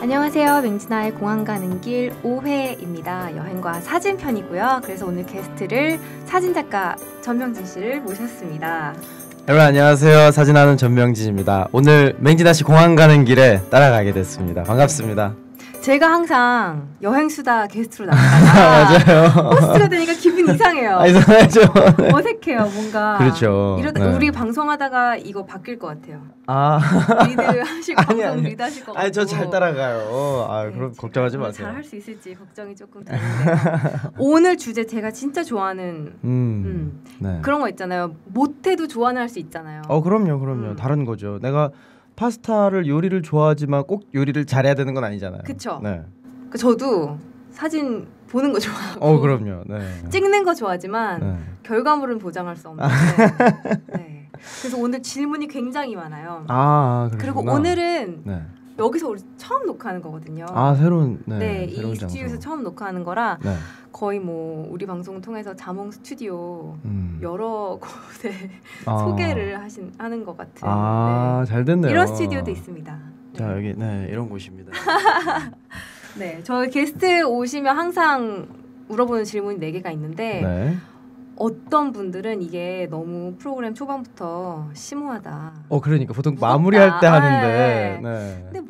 안녕하세요. 맹진아의 공항 가는 길 5회입니다. 여행과 사진편이고요. 그래서 오늘 게스트를 사진작가 전명진 씨를 모셨습니다. 여러분 안녕하세요. 사진하는 전명진입니다. 오늘 맹진아 씨 공항 가는 길에 따라가게 됐습니다. 반갑습니다. 제가 항상 여행수다 게스트로 나가다가 맞아요. 호스트가 되니까 기분이 이상해요. 이상하죠. 네. 어색해요. 뭔가 그렇죠. 이러다 네. 우리 방송하다가 이거 바뀔 것 같아요. 리드 하실 방송 리드 하실 것 같고. 아니 저 잘 따라가요. 네, 그럼 걱정하지 마세요. 잘 할 수 있을지 걱정이 조금 되는데 오늘 주제 제가 진짜 좋아하는 네. 그런 거 있잖아요. 못해도 좋아는 할 수 있잖아요. 그럼요. 다른 거죠. 내가 파스타를 요리를 좋아하지만 꼭 요리를 잘해야 되는 건 아니잖아요. 그렇죠. 네. 저도 사진 보는 거 좋아하고 그럼요. 네. 찍는 거 좋아하지만 네. 결과물은 보장할 수 없는데 네. 그래서 오늘 질문이 굉장히 많아요. 그리고 오늘은 네. 여기서 우리 처음 녹화하는 거거든요. 새로운 이 스튜디오에서 처음 녹화하는 거라 네. 거의 뭐 우리 방송을 통해서 자몽 스튜디오 여러 곳에 소개를 하는 것 같은 네. 잘 됐네요. 이런 스튜디오도 있습니다. 자 여기 이런 곳입니다. 네, 저 게스트 오시면 항상 물어보는 질문이 4개가 있는데 네. 어떤 분들은 이게 너무 프로그램 초반부터 심오하다. 그러니까 보통 무섭다. 마무리할 때 하는데. 네. 근데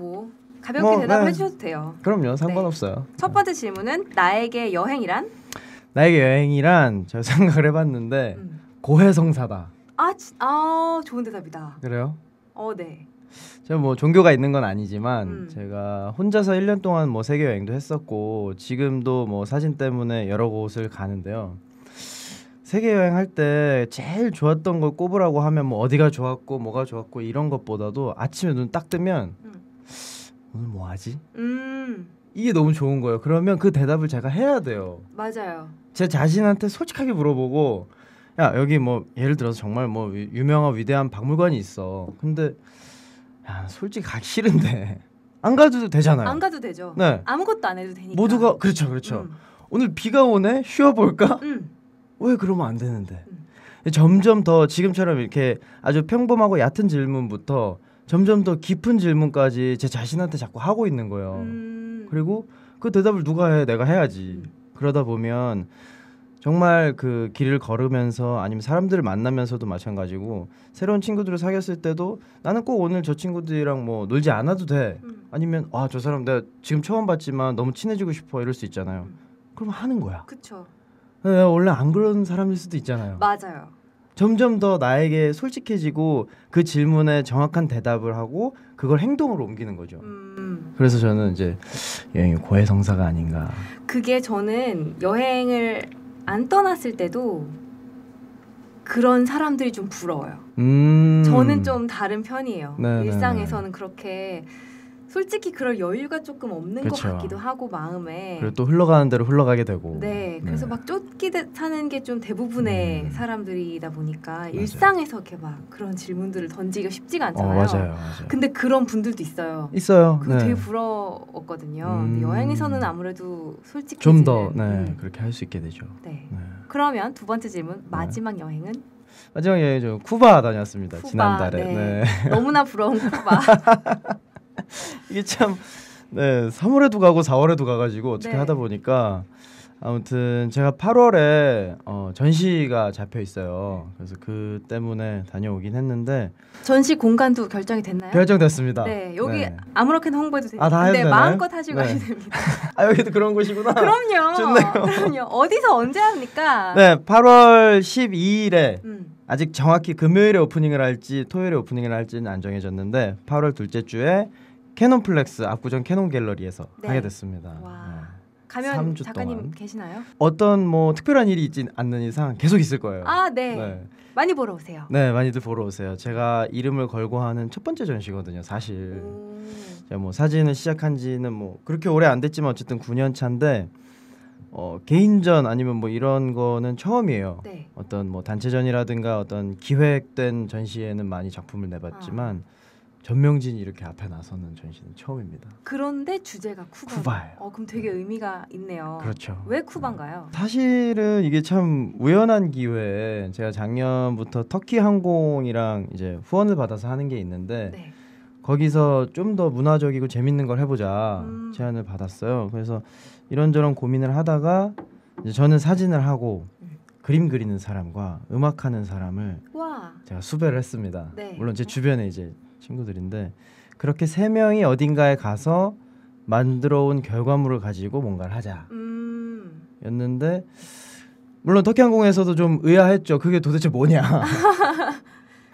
가볍게 대답해 주셔도 돼요. 그럼요, 상관없어요. 첫 번째 질문은 나에게 여행이란? 나에게 여행이란 제가 생각을 해봤는데 고해성사다. 좋은 대답이다. 그래요? 네. 제가 종교가 있는 건 아니지만 제가 혼자서 1년 동안 세계 여행도 했었고 지금도 사진 때문에 여러 곳을 가는데요. 세계 여행 할 때 제일 좋았던 걸 꼽으라고 하면 어디가 좋았고 뭐가 좋았고 이런 것보다도 아침에 눈 딱 뜨면 오늘 뭐 하지? 이게 너무 좋은 거예요. 그러면 그 대답을 제가 해야 돼요. 맞아요. 제 자신한테 솔직하게 물어보고 야 여기 예를 들어서 정말 유명한 위대한 박물관이 있어. 근데 야 솔직히 가기 싫은데 안 가도 되잖아요. 안 가도 되죠. 네. 아무것도 안 해도 되니까. 모두가 그렇죠. 오늘 비가 오네? 쉬어볼까? 왜 그러면 안 되는데? 점점 더 지금처럼 이렇게 아주 평범하고 얕은 질문부터 점점 더 깊은 질문까지 제 자신한테 자꾸 하고 있는 거예요. 그리고 그 대답을 누가 해? 내가 해야지. 그러다 보면 정말 그 길을 걸으면서 아니면 사람들을 만나면서도 마찬가지고 새로운 친구들을 사귀었을 때도 나는 꼭 오늘 저 친구들이랑 놀지 않아도 돼. 아니면 저 사람 내가 지금 처음 봤지만 너무 친해지고 싶어 이럴 수 있잖아요. 그럼 하는 거야. 그쵸. 내가 원래 안 그런 사람일 수도 있잖아요. 맞아요. 점점 더 나에게 솔직해지고 그 질문에 정확한 대답을 하고 그걸 행동으로 옮기는 거죠. 그래서 저는 이제 여행이 고해성사가 아닌가. 그게 저는 여행을 안 떠났을 때도 그런 사람들이 좀 부러워요. 저는 좀 다른 편이에요. 일상에서는 그렇게 솔직히 그럴 여유가 조금 없는 것 같기도 하고 마음에. 그리고 또 흘러가는 대로 흘러가게 되고. 네, 그래서 쫓기듯 사는 게 좀 대부분의 사람들이다 보니까 일상에서 이렇게 그런 질문들을 던지기가 쉽지가 않잖아요. 맞아요. 근데 그런 분들도 있어요. 그거 되게 부러웠거든요. 근데 여행에서는 아무래도 솔직히 좀 더 그렇게 할 수 있게 되죠. 네. 그러면 두 번째 질문, 마지막 여행은? 마지막 여행은 쿠바 다녔습니다. 지난달에. 네. 너무나 부러운 쿠바. 이게 참 3월에도 가고 4월에도 가가지고 어떻게 하다 보니까 아무튼 제가 8월에 전시가 잡혀 있어요. 그래서 그 때문에 다녀오긴 했는데 전시 공간도 결정이 됐나요? 결정됐습니다. 네, 여기 아무렇게나 홍보해도 됩니다. 다 해도 되나요? 마음껏 하시고 가셔도 됩니다. 여기도 그런 곳이구나. 그럼요. 좋네요. 그럼요. 어디서 언제 합니까? 네, 8월 12일에 아직 정확히 금요일에 오프닝을 할지 토요일에 오프닝을 할지는 안 정해졌는데 8월 둘째 주에 캐논플렉스 압구정 캐논 갤러리에서 하게 됐습니다. 가면 작가님 계시나요? 어떤 특별한 일이 있지 않는 이상 계속 있을 거예요. 네. 많이 보러 오세요. 네, 많이들 보러 오세요. 제가 이름을 걸고 하는 첫 번째 전시거든요, 사실. 제가 사진을 시작한 지는 그렇게 오래 안 됐지만 어쨌든 9년 차인데 개인전 아니면 뭐 이런 거는 처음이에요. 네. 어떤 뭐 단체전이라든가 어떤 기획된 전시에는 많이 작품을 내봤지만 전명진이 이렇게 앞에 나서는 전시는 처음입니다. 그런데 주제가 쿠바예요. 그럼 되게 의미가 있네요. 그렇죠. 왜 쿠바인가요? 사실은 이게 참 우연한 기회에 제가 작년부터 터키 항공이랑 이제 후원을 받아서 하는 게 있는데 네. 거기서 좀 더 문화적이고 재밌는 걸 해보자 제안을 받았어요. 그래서 이런저런 고민을 하다가 이제 저는 사진을 하고 그림 그리는 사람과 음악하는 사람을 제가 수배를 했습니다. 네. 물론 제 주변에 이제 친구들인데 그렇게 세 명이 어딘가에 가서 만들어온 결과물을 가지고 뭔가를 하자 였는데 물론 터키항공에서도 좀 의아했죠. 그게 도대체 뭐냐.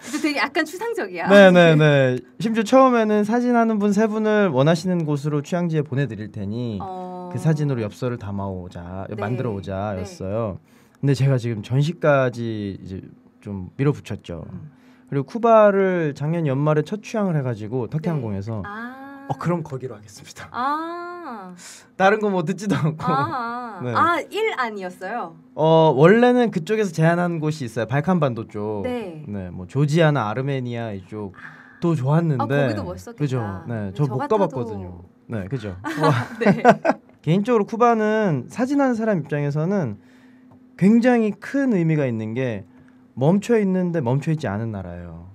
근데 되게 약간 추상적이야. 네네네. 심지어 처음에는 사진하는 분 세 분을 원하시는 곳으로 취향지에 보내드릴 테니 그 사진으로 엽서를 담아오자, 네. 만들어오자였어요. 근데 제가 지금 전시까지 이제 좀 밀어붙였죠. 그리고 쿠바를 작년 연말에 첫 취항을 해가지고 터키항공에서 그럼 거기로 하겠습니다. 다른 거 뭐 듣지도 않고. 네. 1안이었어요. 원래는 그쪽에서 제안한 곳이 있어요. 발칸반도 쪽. 네. 네, 뭐 조지아나 아르메니아 이쪽도 좋았는데. 거기도 멋있었겠다. 그죠. 네, 저 못 가봤거든요. 네, 그죠. 네. 개인적으로 쿠바는 사진하는 사람 입장에서는 굉장히 큰 의미가 있는 게 멈춰 있는데 멈춰 있지 않은 나라예요.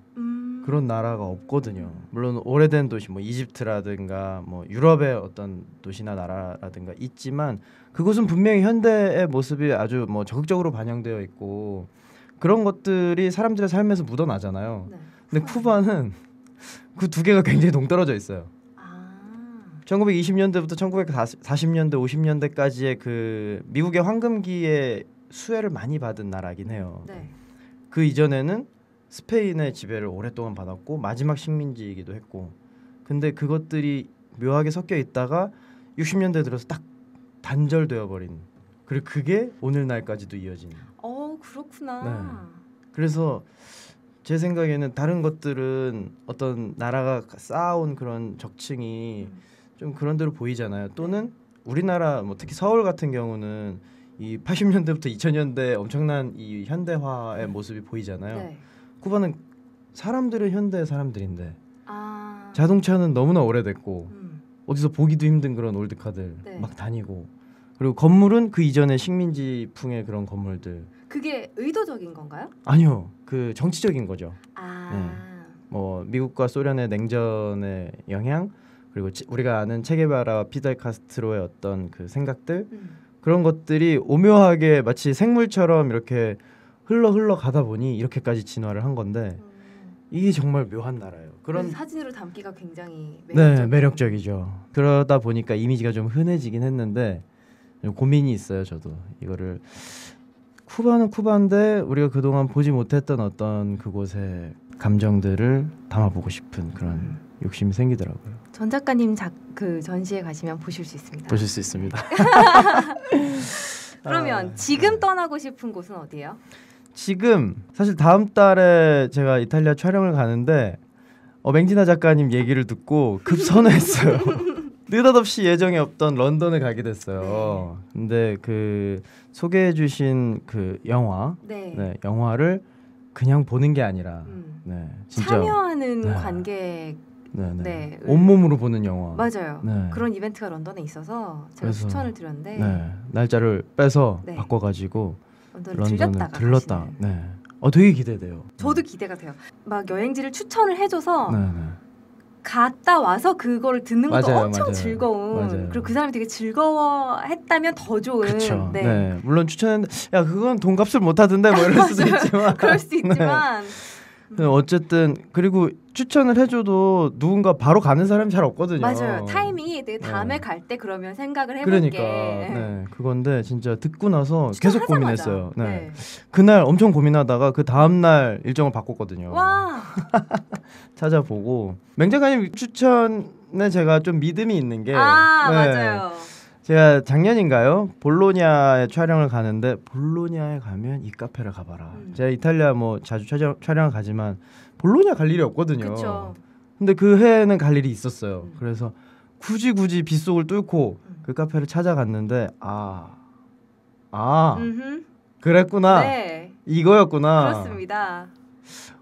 그런 나라가 없거든요. 물론 오래된 도시 뭐 이집트라든가 뭐 유럽의 어떤 도시나 나라라든가 있지만 그곳은 분명히 현대의 모습이 아주 뭐 적극적으로 반영되어 있고 그런 것들이 사람들의 삶에서 묻어나잖아요. 네. 근데 쿠바는 그 두 개가 굉장히 동떨어져 있어요. 1920년대부터 1940년대, 50년대까지의 그 미국의 황금기의 수혜를 많이 받은 나라긴 해요. 네. 그 이전에는 스페인의 지배를 오랫동안 받았고 마지막 식민지이기도 했고 근데 그것들이 묘하게 섞여 있다가 60년대 들어서 딱 단절되어 버린 그리고 그게 오늘날까지도 이어진 그렇구나. 네. 그래서 제 생각에는 다른 것들은 어떤 나라가 쌓아온 그런 적층이 좀 그런 대로 보이잖아요. 또는 우리나라 뭐 특히 서울 같은 경우는 이 80년대부터 2000년대 엄청난 이 현대화의 모습이 보이잖아요. 네. 쿠바는 사람들은 현대 사람들인데 자동차는 너무나 오래됐고 어디서 보기도 힘든 그런 올드카들 네. 막 다니고 그리고 건물은 그 이전의 식민지풍의 그런 건물들. 그게 의도적인 건가요? 아니요, 그 정치적인 거죠. 네. 뭐 미국과 소련의 냉전의 영향 그리고 우리가 아는 체게바라와 피델 카스트로의 어떤 그 생각들 그런 것들이 오묘하게 마치 생물처럼 이렇게 흘러 가다 보니 이렇게까지 진화를 한 건데 이게 정말 묘한 나라예요. 그런 사진으로 담기가 굉장히 매력적이죠. 그러다 보니까 이미지가 좀 흔해지긴 했는데 고민이 있어요. 저도 이거를 쿠바는 쿠바인데 우리가 그동안 보지 못했던 어떤 그곳의 감정들을 담아보고 싶은 그런 욕심이 생기더라고요. 전 작가님 그 전시회 가시면 보실 수 있습니다. 보실 수 있습니다. 그러면 지금 떠나고 싶은 곳은 어디예요? 지금 사실 다음 달에 제가 이탈리아 촬영을 가는데 맹진아 작가님 얘기를 듣고 급 선회했어요. 느닷없이 예정에 없던 런던을 가게 됐어요. 근데 그 소개해주신 그 영화를 그냥 보는 게 아니라 진짜 참여하는 관객 온몸으로 보는 영화. 맞아요. 그런 이벤트가 런던에 있어서 제가 추천을 드렸는데 날짜를 빼서 바꿔가지고 런던을 들렀다. 되게 기대돼요. 저도 기대가 돼요. 막 여행지를 추천을 해줘서 갔다 와서 그거를 듣는 것도 엄청 즐거운. 그리고 그 사람이 되게 즐거워했다면 더 좋은. 그쵸. 네. 물론 추천했는데 야 그건 돈값을 못하던데 뭐 이럴 수도 있지만 그럴 수 있지만 어쨌든 그리고 추천을 해줘도 누군가 바로 가는 사람이 잘 없거든요. 맞아요. 타이밍이 내가 다음에 갈 때 그러면 생각을 해볼게. 그러니까 그건데 진짜 듣고 나서 계속 고민했어요. 그날 엄청 고민하다가 그 다음날 일정을 바꿨거든요. 와. 찾아보고 맹작가님 추천에 제가 좀 믿음이 있는 게 맞아요. 제가 작년인가요? 볼로냐에 촬영을 가는데 볼로냐에 가면 이 카페를 가봐라. 제가 이탈리아 뭐 자주 촬영을 가지만 볼로냐 갈 일이 없거든요. 그쵸. 근데 그 해에는 갈 일이 있었어요. 그래서 굳이 빗속을 뚫고 그 카페를 찾아갔는데 아, 그랬구나. 네. 이거였구나. 그렇습니다.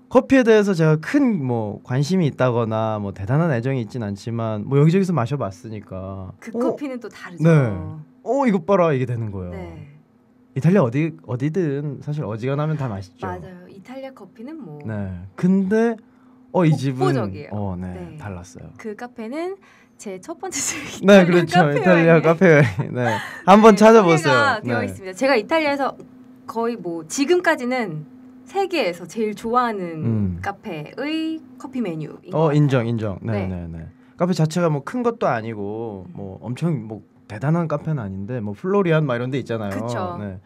커피에 대해서 제가 큰 뭐 관심이 있다거나 뭐 대단한 애정이 있진 않지만 뭐 여기저기서 마셔봤으니까 그 커피는 또 다르죠. 네. 이것 봐라 이게 되는 거예요. 네. 이탈리아 어디든 사실 어지간하면 다 맛있죠. 맞아요. 이탈리아 커피는 뭐. 네. 근데 이 집은 독보적이에요. 네, 달랐어요. 그 카페는 제 첫 번째 네, 그렇죠. 이탈리아 카페. 네. 한번 찾아보세요. 되어 네. 있습니다. 제가 이탈리아에서 거의 뭐 지금까지는 세계에서 제일 좋아하는 카페의 커피 메뉴인 것 같아요. 인정. 네. 카페 자체가 뭐 큰 것도 아니고 뭐 엄청 뭐 대단한 카페는 아닌데 뭐 플로리안 막 이런 데 있잖아요. 그쵸. 네.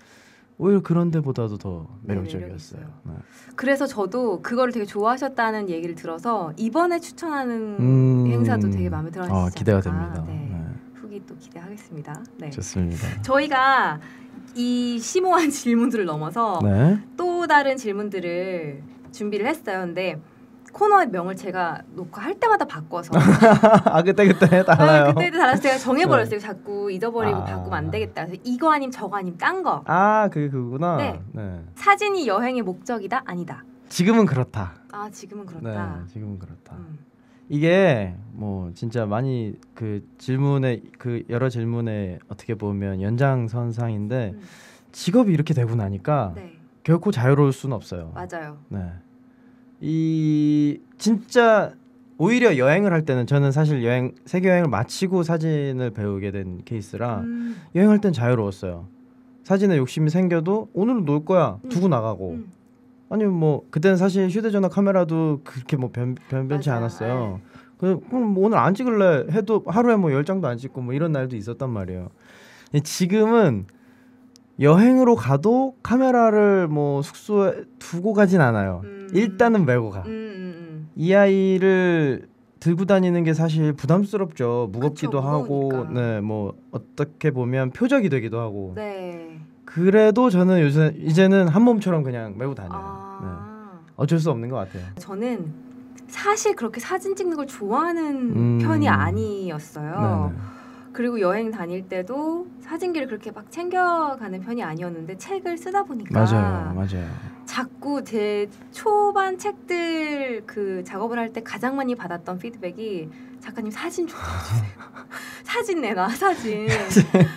오히려 그런 데보다도 더 매력적이었어요. 네. 그래서 저도 그거를 되게 좋아하셨다는 얘기를 들어서 이번에 추천하는 행사도 되게 마음에 들어 하시지 기대가 않을까. 됩니다. 네. 후기 또 기대하겠습니다. 네. 좋습니다. 저희가 이 심오한 질문들을 넘어서 또 다른 질문들을 준비를 했어요. 근데 코너의 명을 제가 녹화할 때마다 바꿔서 그때 달라요. 그때 달라서 제가 정해버렸어요. 자꾸 잊어버리고 바꾸면 안 되겠다. 그래서 이거 아님 저거 아님 딴 거. 그게 그거구나. 네. 사진이 여행의 목적이다? 아니다. 지금은 그렇다. 지금은 그렇다. 네, 지금은 그렇다. 이게 뭐 진짜 많이 그 질문에 그 여러 질문에 어떻게 보면 연장선상인데 직업이 이렇게 되고 나니까 결코 자유로울 수는 없어요. 맞아요. 네. 이 진짜 오히려 여행을 할 때는 저는 사실 세계 여행을 마치고 사진을 배우게 된 케이스라 여행할 땐 자유로웠어요. 사진에 욕심이 생겨도 오늘은 놀 거야 두고 나가고 아니면 뭐 그때는 사실 휴대전화 카메라도 그렇게 뭐 변변치 않았어요. 그럼 뭐 오늘 안 찍을래 해도 하루에 뭐 10장도 안 찍고 뭐 이런 날도 있었단 말이에요. 지금은 여행으로 가도 카메라를 뭐 숙소에 두고 가진 않아요. 일단은 메고 가. 이 아이를 들고 다니는 게 사실 부담스럽죠. 무겁기도 하고, 네, 뭐 어떻게 보면 표적이 되기도 하고. 네. 그래도 저는 이제는 한 몸처럼 그냥 메고 다녀요. 네. 어쩔 수 없는 것 같아요. 저는 사실 그렇게 사진 찍는 걸 좋아하는 편이 아니었어요. 네네. 그리고 여행 다닐 때도 사진기를 그렇게 막 챙겨가는 편이 아니었는데 책을 쓰다 보니까 맞아요. 자꾸 제 초반 책들 그 작업을 할 때 가장 많이 받았던 피드백이 작가님 사진 좀 찍어주세요. 사진 내놔 사진.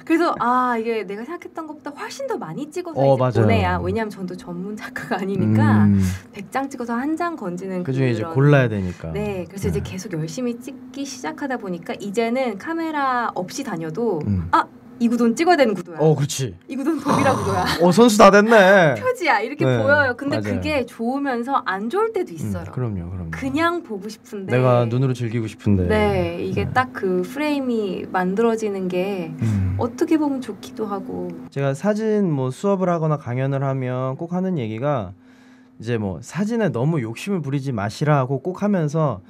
그래서 이게 내가 생각했던 것보다 훨씬 더 많이 찍어서 이제 보내야. 왜냐하면 저도 전문 작가가 아니니까 100장 찍어서 한 장 건지는 그중에 이제 골라야 되니까. 네, 그래서 이제 계속 열심히 찍기 시작하다 보니까 이제는 카메라 없이 다녀도 이 구도는 찍어야 되는 구도야. 그렇지. 이 구도는 도비라 구도야. 선수 다 됐네. 표지야 이렇게 보여요. 근데 그게 좋으면서 안 좋을 때도 있어요. 그럼요. 그냥 보고 싶은데 내가 눈으로 즐기고 싶은데. 네, 이게 딱 그 프레임이 만들어지는 게 어떻게 보면 좋기도 하고. 제가 사진 뭐 수업을 하거나 강연을 하면 꼭 하는 얘기가 이제 뭐 사진에 너무 욕심을 부리지 마시라고 꼭 하면서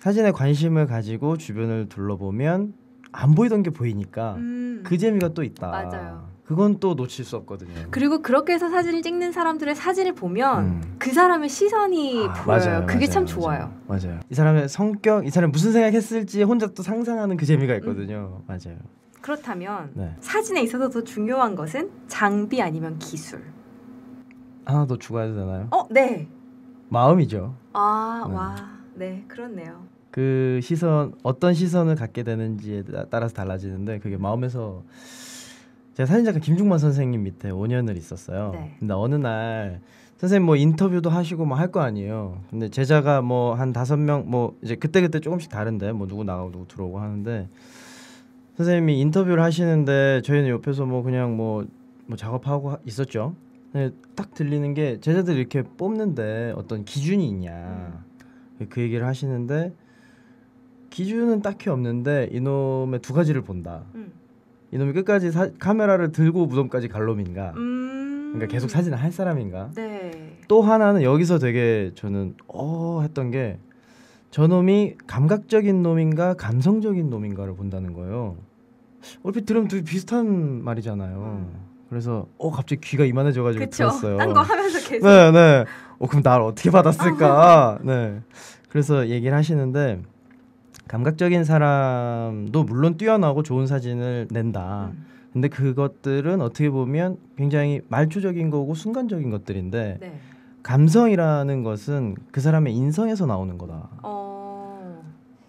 사진에 관심을 가지고 주변을 둘러보면 안 보이던 게 보이니까 그 재미가 또 있다. 맞아요. 그건 또 놓칠 수 없거든요. 그리고 그렇게 해서 사진을 찍는 사람들의 사진을 보면 그 사람의 시선이 보여요. 그게 참 좋아요. 맞아요. 이 사람의 성격, 이 사람이 무슨 생각했을지 혼자 또 상상하는 그 재미가 있거든요. 맞아요. 그렇다면 사진에 있어서 더 중요한 것은 장비 아니면 기술? 하나 더 추가해도 되나요? 네. 마음이죠. 네, 그렇네요. 그 시선, 어떤 시선을 갖게 되는지에 따라서 달라지는데 그게 마음에서. 제가 사진작가 김중만 선생님 밑에 5년을 있었어요. 근데 어느 날 선생님 뭐 인터뷰도 하시고 뭐 할 거 아니에요. 근데 제자가 뭐 한 5명 뭐 이제 그때 조금씩 다른데 뭐 누구 나가고 누구 들어오고 하는데 선생님이 인터뷰를 하시는데 저희는 옆에서 뭐 그냥 뭐 작업하고 있었죠. 근데 딱 들리는 게 제자들이 이렇게 뽑는데 어떤 기준이 있냐 그 얘기를 하시는데 기준은 딱히 없는데 이놈의 두 가지를 본다. 이놈이 끝까지 카메라를 들고 무덤까지 갈 놈인가, 그러니까 계속 사진을 할 사람인가. 또 하나는 여기서 되게 저는 했던 게 저놈이 감각적인 놈인가 감성적인 놈인가를 본다는 거예요. 얼핏 들으면 되게 비슷한 말이잖아요. 그래서 갑자기 귀가 이만해져가지고 들었어요. 딴 거 하면서 계속. 네. 그럼 나를 어떻게 받았을까? 네. 그래서 얘기를 하시는데 감각적인 사람도 물론 뛰어나고 좋은 사진을 낸다. 근데 그것들은 어떻게 보면 굉장히 말초적인 거고 순간적인 것들인데 네. 감성이라는 것은 그 사람의 인성에서 나오는 거다.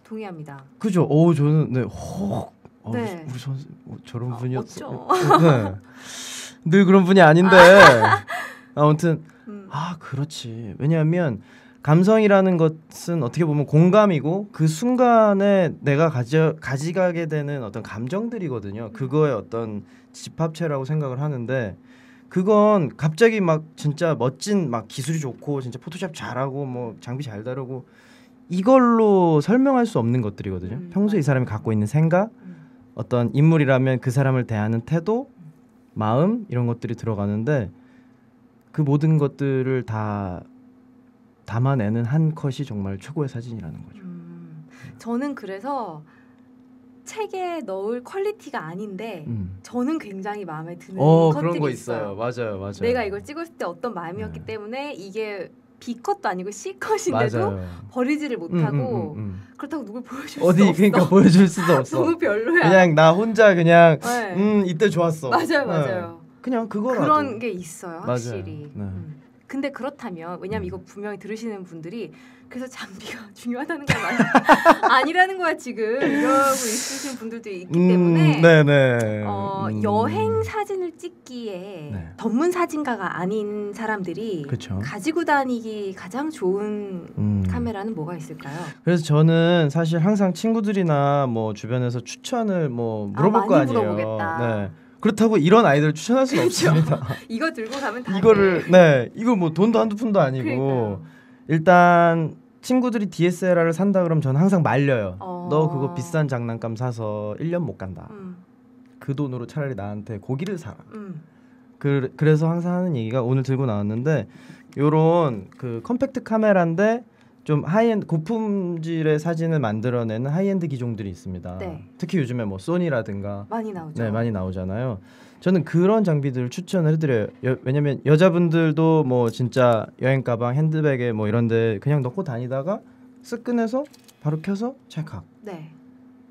동의합니다. 그죠? 저는 네. 네. 우리 선수 저런 분이었어. 네. 늘 그런 분이 아닌데 아무튼 그렇지. 왜냐하면 감성이라는 것은 어떻게 보면 공감이고 그 순간에 내가 가져가게 되는 어떤 감정들이거든요. 그거의 어떤 집합체라고 생각을 하는데 그건 갑자기 막 진짜 멋진 막 기술이 좋고 진짜 포토샵 잘하고 뭐 장비 잘 다루고 이걸로 설명할 수 없는 것들이거든요. 평소에 이 사람이 갖고 있는 생각, 어떤 인물이라면 그 사람을 대하는 태도, 마음 이런 것들이 들어가는데 그 모든 것들을 다 담아내는 한 컷이 정말 최고의 사진이라는 거죠. 저는 그래서 책에 넣을 퀄리티가 아닌데 저는 굉장히 마음에 드는 컷들이 그런 거 있어요. 맞아요. 내가 이걸 찍었을 때 어떤 마음이었기 때문에 이게 B컷도 아니고 C컷인데도 맞아요. 버리지를 못하고 그렇다고 누굴 보여줄 수 없어. 그러니까 보여줄 수도 없어. 너무 별로야. 그냥 나 혼자 그냥 이때 좋았어. 맞아요. 그냥 그거라도. 그런 게 있어요. 확실히. 네. 근데 그렇다면 왜냐면 이거 분명히 들으시는 분들이 그래서 장비가 중요하다는 건 아니라는 거야 지금 이러고 있으신 분들도 있기 때문에 네네. 여행 사진을 찍기에 전문 사진가가 아닌 사람들이 그쵸. 가지고 다니기 가장 좋은 카메라는 뭐가 있을까요? 그래서 저는 사실 항상 친구들이나 뭐 주변에서 추천을 뭐 물어볼 거 아니에요. 물어보겠다. 네. 그렇다고 이런 아이들을 추천할 수는 없습니다. 이거 들고 가면 다 이거를 이거 뭐 돈도 한두 푼도 아니고 그러니까요. 일단 친구들이 DSLR을 산다 그러면 저는 항상 말려요. 너 그거 비싼 장난감 사서 1년 못 간다. 그 돈으로 차라리 나한테 고기를 사라. 그래서 항상 하는 얘기가 오늘 들고 나왔는데 요런 그 컴팩트 카메라인데 좀 하이엔드 고품질의 사진을 만들어내는 하이엔드 기종들이 있습니다. 네. 특히 요즘에 뭐 소니라든가 많이 나오죠. 네, 많이 나오잖아요. 저는 그런 장비들을 추천을 해드려요. 왜냐면 여자분들도 뭐 진짜 여행 가방, 핸드백에 뭐 이런데 그냥 넣고 다니다가 쓱 꺼내서 바로 켜서 찰칵. 네.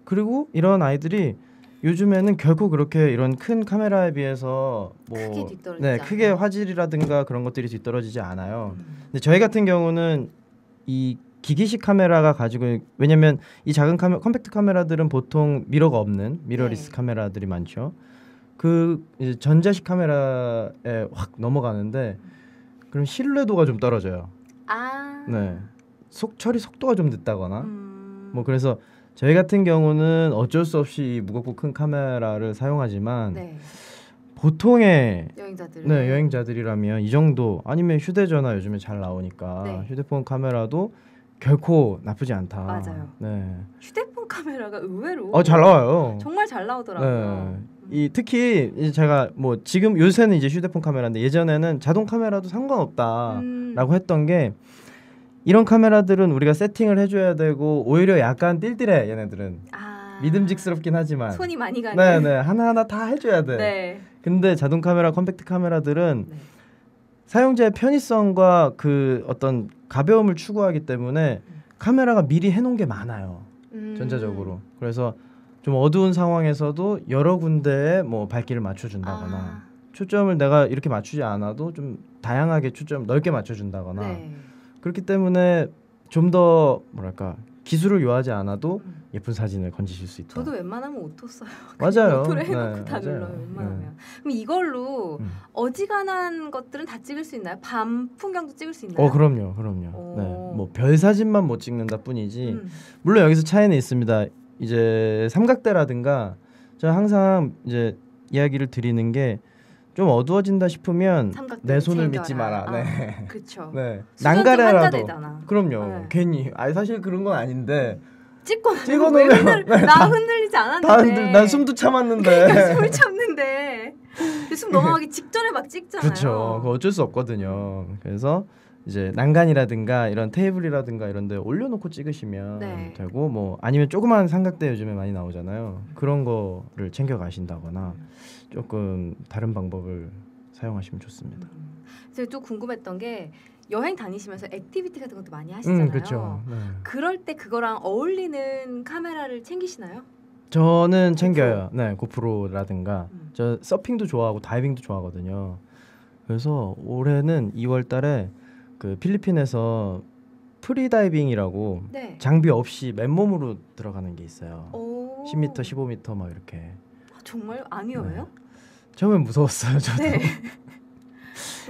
그리고 이런 아이들이 요즘에는 결코 그렇게 이런 큰 카메라에 비해서 뭐 크게 뒤떨어지지 크게 화질이라든가 그런 것들이 뒤떨어지지 않아요. 근데 저희 같은 경우는 이 기기식 카메라가 가지고 왜냐면 이 작은 컴팩트 카메라들은 보통 미러가 없는 미러리스 카메라들이 많죠. 그 이제 전자식 카메라에 확 넘어가는데 그럼 신뢰도가 좀 떨어져요. 네. 처리 속도가 좀 늦다거나 뭐 그래서 저희 같은 경우는 어쩔 수 없이 무겁고 큰 카메라를 사용하지만 보통의 여행자들이라면 이 정도 아니면 휴대전화 요즘에 잘 나오니까 휴대폰 카메라도 결코 나쁘지 않다. 맞아요. 네. 휴대폰 카메라가 의외로 잘 나와요. 정말 잘 나오더라고요. 특히 이제 제가 뭐 지금 요새는 이제 휴대폰 카메라인데 예전에는 자동 카메라도 상관없다라고 했던 게 이런 카메라들은 우리가 세팅을 해줘야 되고 오히려 약간 띨띨해 얘네들은. 믿음직스럽긴 하지만 손이 많이 가는. 네네 하나하나 다 해줘야 돼. 네. 근데 자동 카메라, 컴팩트 카메라들은 사용자의 편의성과 그 어떤 가벼움을 추구하기 때문에 카메라가 미리 해놓은 게 많아요. 전자적으로. 그래서 좀 어두운 상황에서도 여러 군데에 뭐 밝기를 맞춰준다거나 초점을 내가 이렇게 맞추지 않아도 좀 다양하게 초점 넓게 맞춰준다거나 그렇기 때문에 좀 더 뭐랄까 기술을 요하지 않아도 예쁜 사진을 건지실 수 있다. 저도 웬만하면 오토 써요. 맞아요. 오토를 해놓고 다 눌러요. 웬만하면. 그럼 이걸로 어지간한 것들은 다 찍을 수 있나요? 밤 풍경도 찍을 수 있나요? 그럼요. 네. 뭐 별 사진만 못 찍는다 뿐이지. 물론 여기서 차이는 있습니다. 이제 삼각대라든가 제가 항상 이제 이야기를 드리는 게 좀 어두워진다 싶으면 내 손을 믿지 마라. 네. 그렇죠. 네. 난가래라도. 그럼요. 네. 괜히. 사실 그런 건 아닌데. 찍고 놓으면 나 흔들리지 않았는데. 난 숨도 참았는데. 그러니까 숨을 참는데 숨 넘어가기 직전에 막 찍잖아요. 그렇죠. 그거 어쩔 수 없거든요. 그래서 이제 난간이라든가 이런 테이블이라든가 이런 데 올려놓고 찍으시면 되고 뭐 아니면 조그만 삼각대 요즘에 많이 나오잖아요. 그런 거를 챙겨 가신다거나 조금 다른 방법을 사용하시면 좋습니다. 제가 또 궁금했던 게 여행 다니시면서 액티비티 같은 것도 많이 하시잖아요. 그렇죠. 그럴 때 그거랑 어울리는 카메라를 챙기시나요? 저는 챙겨요. 네, 고프로라든가 저 서핑도 좋아하고 다이빙도 좋아하거든요. 그래서 올해는 2월달에 그 필리핀에서 프리다이빙이라고 네. 장비 없이 맨몸으로 들어가는 게 있어요. 오. 10m, 15m 막 이렇게. 아, 정말 안 위험해요? 네. 처음엔 무서웠어요, 저도. 네.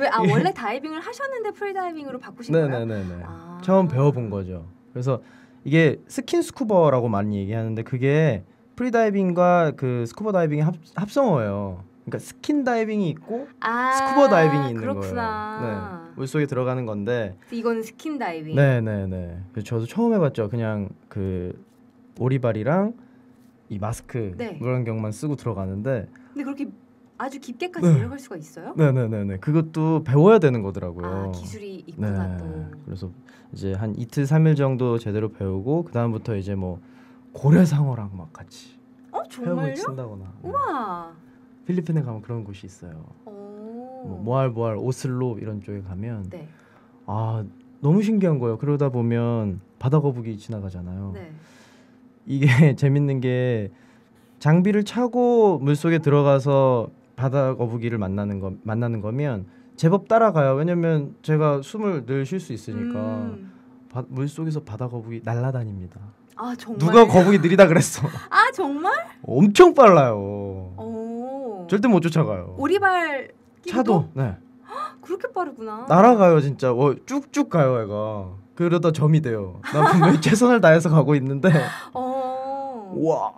왜 원래 다이빙을 하셨는데 프리다이빙으로 바꾸신 거예요? 네네네. 처음 배워본 거죠. 그래서 이게 스킨 스쿠버라고 많이 얘기하는데 그게 프리다이빙과 그 스쿠버 다이빙이 합성어예요. 그러니까 스킨 다이빙이 있고 스쿠버 다이빙이 있는 그렇구나. 거예요. 네, 물속에 들어가는 건데. 이거는 스킨 다이빙. 네네네. 저도 처음 해봤죠. 그냥 그 오리발이랑 이 마스크, 네. 물안경만 쓰고 들어가는데. 근데 그렇게 아주 깊게까지 내려갈 수가 있어요? 네네네네. 그것도 배워야 되는 거더라고요. 기술이 있구나. 또. 그래서 이제 한 이틀 3일 정도 제대로 배우고 그 다음부터 이제 뭐 고래상어랑 막 같이 정말요? 헤엄을 친다거나. 우와. 필리핀에 가면 그런 곳이 있어요. 뭐 모알보알, 오슬로 이런 쪽에 가면 네. 너무 신기한 거예요. 그러다 보면 바다 거북이 지나가잖아요. 네. 이게 재밌는 게 장비를 차고 물속에 들어가서 바다 거북이를 만나는 거면 제법 따라가요. 왜냐면 제가 숨을 늘 쉴 수 있으니까. 물속에서 바다 거북이 날아다닙니다. 정말? 누가 거북이 느리다 그랬어. 정말? 엄청 빨라요. 절대 못 쫓아가요. 오리발 차도. 네. 그렇게 빠르구나. 날아가요 진짜. 쭉쭉 가요 애가. 그러다 점이 돼요. 난 분명히 최선을 다해서 가고 있는데. 와.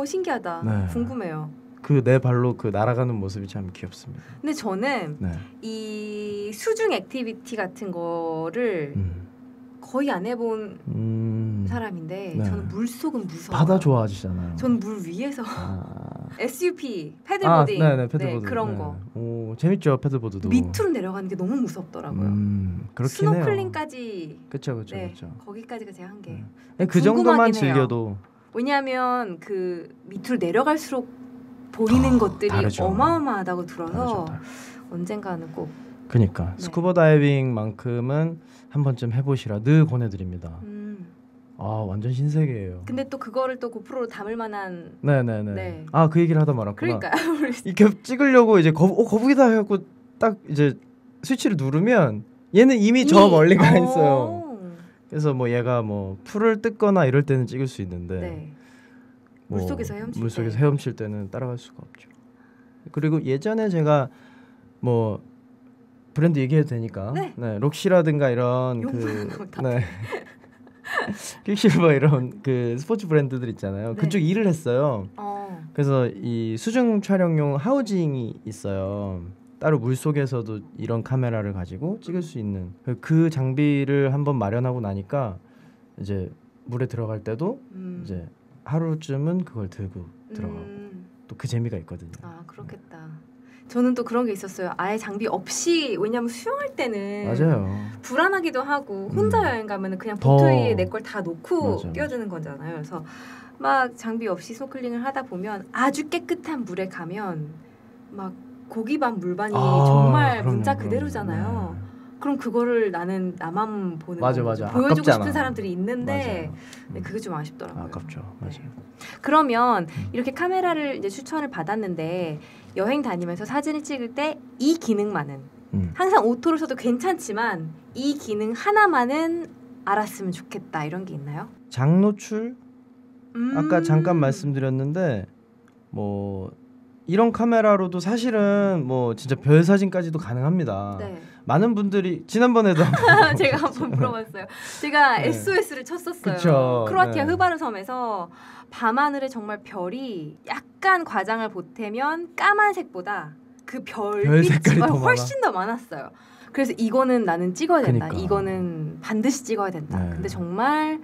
신기하다. 네. 궁금해요. 그 내 발로 그 날아가는 모습이 참 귀엽습니다. 근데 저는 이 수중 액티비티 같은 거를 거의 안 해본 사람인데 저는 물속은 무서워요. 바다 좋아하시잖아요. 전 물 위에서 SUP, 패들보딩 패들보드. 그런 거. 오, 재밌죠 패들보드도. 밑으로 내려가는 게 너무 무섭더라고요. 그렇긴 해요. 스노클링까지. 그렇죠. 거기까지가 제 한계. 그 정도만 즐겨도. 왜냐하면 그 밑으로 내려갈수록 보이는 것들이 다르죠. 어마어마하다고 들어서 다르죠. 언젠가는 꼭. 그러니까 스쿠버 다이빙만큼은 한 번쯤 해보시라 늘 권해드립니다. 완전 신세계예요. 근데 또 그거를 또 고프로로 담을 만한. 네네네. 네. 그 얘기를 하다 말았구나. 그러니까요. 이렇게 찍으려고 이제 거북이다 해갖고 딱 이제 스위치를 누르면 얘는 이미 저 멀리 가 있어요. 그래서 뭐 얘가 뭐 풀을 뜯거나 이럴 때는 찍을 수 있는데 물속에서 헤엄칠 때는 따라갈 수가 없죠. 그리고 예전에 제가 뭐 브랜드 얘기해도 되니까 록시라든가 이런 퀵실버 이런 그 스포츠 브랜드들 있잖아요. 그쪽 일을 했어요. 그래서 이 수중 촬영용 하우징이 있어요. 따로 물속에서도 이런 카메라를 가지고 찍을 수 있는 그 장비를 한번 마련하고 나니까 이제 물에 들어갈 때도 이제 하루쯤은 그걸 들고 들어가고 또 그 재미가 있거든요. 그렇겠다. 저는 또 그런 게 있었어요. 아예 장비 없이. 왜냐면 수영할 때는 맞아요. 불안하기도 하고 혼자 여행 가면 그냥 보트 위에 내 걸 다 놓고 뛰어드는 거잖아요. 그래서 막 장비 없이 스노클링을 하다 보면 아주 깨끗한 물에 가면 막 고기반 물반이 정말 문자 그대로잖아요. 그럼 그거를 나는 나만 보는 맞아. 보여주고 싶은 사람들이 있는데 그게 좀 아쉽더라고요. 아깝죠. 맞아요. 그러면 이렇게 카메라를 이제 추천을 받았는데 여행 다니면서 사진을 찍을 때 이 기능만은 항상 오토로 써도 괜찮지만 이 기능 하나만은 알았으면 좋겠다 이런 게 있나요? 장노출? 아까 잠깐 말씀드렸는데 뭐 이런 카메라로도 사실은 뭐 진짜 별 사진까지도 가능합니다. 많은 분들이 지난번에도 제가 한번 물어봤어요. 제가 SOS를 쳤었어요. 그쵸, 크로아티아 흐바르 섬에서 밤하늘에 정말 별이 약간 과장을 보태면 까만색보다 그 별빛이 훨씬 더 많았어요. 그래서 이거는 나는 찍어야 된다. 이거는 반드시 찍어야 된다. 근데 정말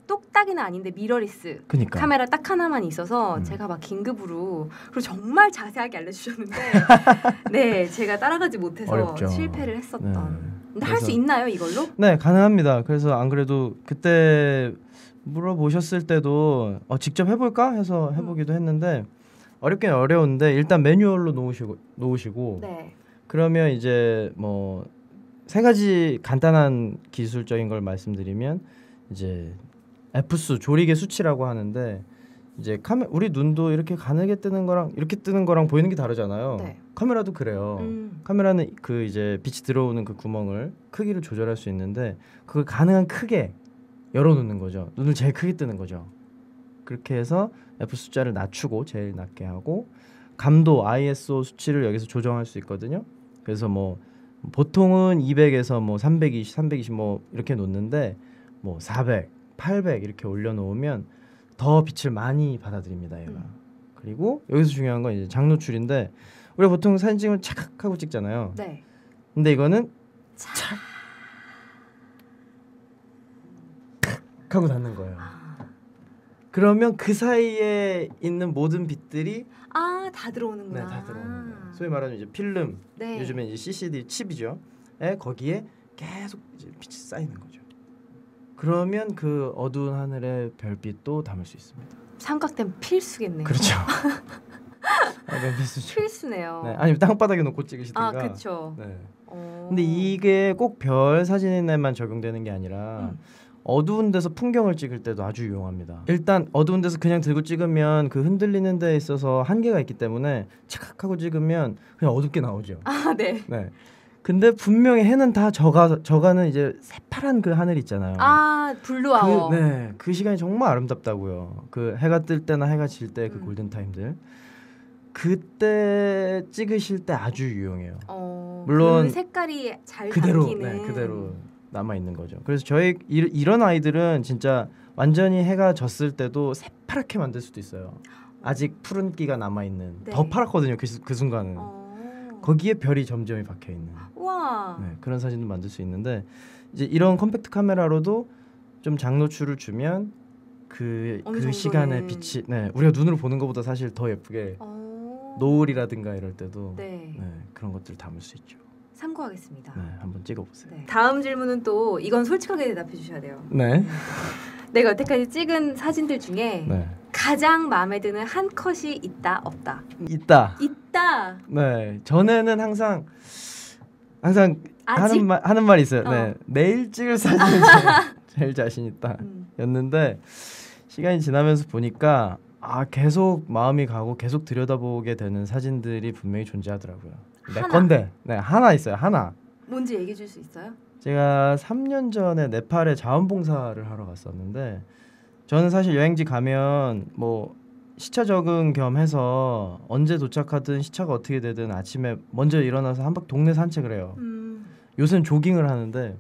똑딱이는 아닌데 미러리스 카메라 딱 하나만 있어서 제가 막 긴급으로 그리고 정말 자세하게 알려주셨는데 제가 따라가지 못해서 어렵죠. 실패를 했었던. 근데 할 수 있나요 이걸로? 네, 가능합니다. 그래서 안 그래도 그때 물어보셨을 때도 직접 해볼까 해서 해보기도 했는데 어렵긴 어려운데 일단 매뉴얼로 놓으시고 그러면 이제 뭐 3가지 간단한 기술적인 걸 말씀드리면 이제 F수 조리개 수치라고 하는데 이제 우리 눈도 이렇게 가늘게 뜨는 거랑 이렇게 뜨는 거랑 보이는 게 다르잖아요. 네. 카메라도 그래요. 카메라는 그 이제 빛이 들어오는 그 구멍을 크기를 조절할 수 있는데 그걸 가능한 크게 열어놓는 거죠. 눈을 제일 크게 뜨는 거죠. 그렇게 해서 f 숫자를 낮추고 제일 낮게 하고 감도 ISO 수치를 여기서 조정할 수 있거든요. 그래서 뭐 보통은 200에서 뭐 320, 320 뭐 이렇게 놓는데 뭐 400, 800 이렇게 올려놓으면 더 빛을 많이 받아들입니다, 얘가. 그리고 여기서 중요한 건 이제 장노출인데 우리가 보통 사진 찍으면 착 하고 찍잖아요. 네. 근데 이거는 착 하고 닿는 거예요. 그러면 그 사이에 있는 모든 빛들이 다 들어오는구나. 네, 다 들어오는 거예요. 소위 말하는 이제 필름, 네. 요즘에 이제 CCD 칩이죠. 거기에 계속 이제 빛이 쌓이는 거죠. 그러면 그 어두운 하늘의 별빛도 담을 수 있습니다. 삼각대는 필수겠네요. 그렇죠. 네, 필수죠. 필수네요. 네, 아니면 땅바닥에 놓고 찍으시든가. 그렇죠. 네. 근데 이게 꼭 별 사진에만 적용되는 게 아니라 어두운 데서 풍경을 찍을 때도 아주 유용합니다. 일단 어두운 데서 그냥 들고 찍으면 그 흔들리는 데에 있어서 한계가 있기 때문에 착각하고 찍으면 그냥 어둡게 나오죠. 네. 네. 근데 분명히 해는 다 저가는 이제 새파란 그 하늘 있잖아요. 블루아워. 그 시간이 정말 아름답다고요. 그 해가 뜰 때나 해가 질 때 그 골든 타임들. 그때 찍으실 때 아주 유용해요. 물론 색깔이 잘 그대로 담기는. 그대로 남아 있는 거죠. 그래서 저희 이런 아이들은 진짜 완전히 해가 졌을 때도 새파랗게 만들 수도 있어요. 아직 푸른기가 남아 있는. 네. 더 파랗거든요. 그 순간은. 거기에 별이 점점이 박혀 있는. 와. 네, 그런 사진도 만들 수 있는데 이제 이런 컴팩트 카메라로도 좀 장노출을 주면 그 시간의 빛이 우리가 눈으로 보는 것보다 사실 더 예쁘게 노을이라든가 이럴 때도 그런 것들을 담을 수 있죠. 참고하겠습니다. 네, 한번 찍어보세요. 네. 다음 질문은 또 이건 솔직하게 대답해 주셔야 돼요. 네. 내가 여태까지 찍은 사진들 중에 가장 마음에 드는 한 컷이 있다 없다? 있다. 네. 전에는 항상 하는 말이 있어요. 네. 내일 찍을 사진은 제일 자신 있다. 였는데 시간이 지나면서 보니까 계속 마음이 가고 계속 들여다보게 되는 사진들이 분명히 존재하더라고요. 내 건데. 네, 하나 있어요. 하나. 뭔지 얘기해 줄 수 있어요? 제가 3년 전에 네팔에 자원봉사를 하러 갔었는데 저는 사실 여행지 가면 뭐 시차 적응 겸 해서 언제 도착하든 시차가 어떻게 되든 아침에 먼저 일어나서 한 바퀴 동네 산책을 해요. 요새는 조깅을 하는데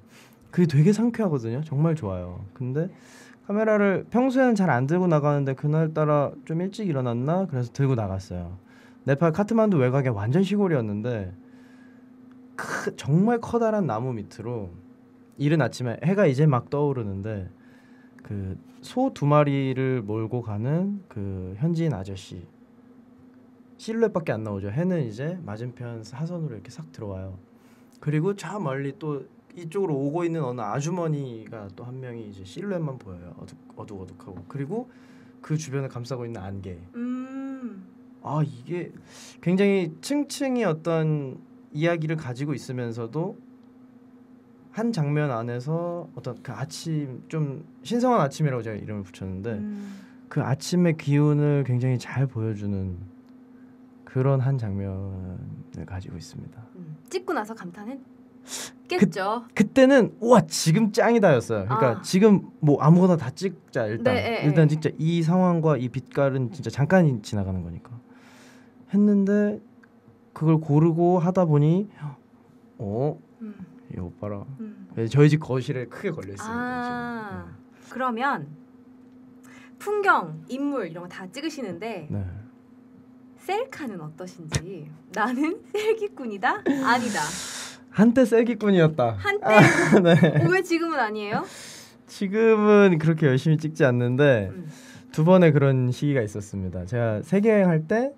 그게 되게 상쾌하거든요. 정말 좋아요. 근데 카메라를 평소에는 잘 안 들고 나가는데 그날따라 좀 일찍 일어났나? 그래서 들고 나갔어요. 네팔 카트만두 외곽에 완전 시골이었는데 정말 커다란 나무 밑으로 이른 아침에 해가 이제 막 떠오르는데 그 소 2마리를 몰고 가는 그 현지인 아저씨 실루엣밖에 안 나오죠. 해는 이제 맞은편 사선으로 이렇게 싹 들어와요. 그리고 저 멀리 또 이쪽으로 오고 있는 어느 아주머니가 또 한 명이 이제 실루엣만 보여요. 어둑어둑하고. 그리고 그 주변을 감싸고 있는 안개. 이게 굉장히 층층이 어떤 이야기를 가지고 있으면서도 한 장면 안에서 어떤 그 아침 좀 신성한 아침이라고 제가 이름을 붙였는데 그 아침의 기운을 굉장히 잘 보여주는 그런 한 장면을 가지고 있습니다. 찍고 나서 감탄했겠죠. 그때는 우와 지금 짱이다였어요. 그러니까 지금 뭐 아무거나 다 찍자 일단 찍자. 이 상황과 이 빛깔은 진짜 잠깐 지나가는 거니까 했는데 그걸 고르고 하다 보니 이 오빠라 저희 집 거실에 크게 걸려 있습니다. 그러면 풍경, 인물 이런 거 다 찍으시는데 셀카는 어떠신지. 나는 셀기꾼이다? 아니다. 한때 셀기꾼이었다. 한때? 네. 왜 지금은 아니에요? 지금은 그렇게 열심히 찍지 않는데 두 번의 그런 시기가 있었습니다. 제가 세계 여행할 때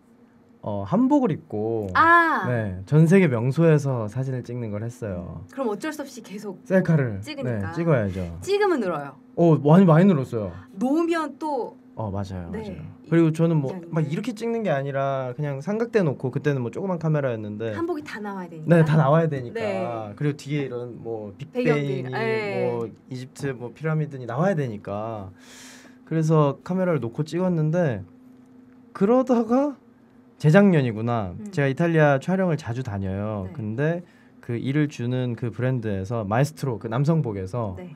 한복을 입고 전 세계 명소에서 사진을 찍는 걸 했어요. 그럼 어쩔 수 없이 계속 셀카를 찍으니까. 찍어야죠. 찍으면 늘어요. 많이 늘었어요. 놓으면 또 맞아요. 그리고 저는 뭐 막 이렇게 찍는 게 아니라 그냥 삼각대 놓고 그때는 뭐 조그만 카메라였는데 한복이 다 나와야 되니까. 네, 다 나와야 되니까. 그리고 뒤에 이런 뭐 빅벤이 뭐 이집트 뭐 피라미드니 나와야 되니까 그래서 카메라를 놓고 찍었는데 그러다가 재작년이구나. 제가 이탈리아 촬영을 자주 다녀요. 네. 근데 그 일을 주는 그 브랜드에서 마에스트로 그 남성복에서 네.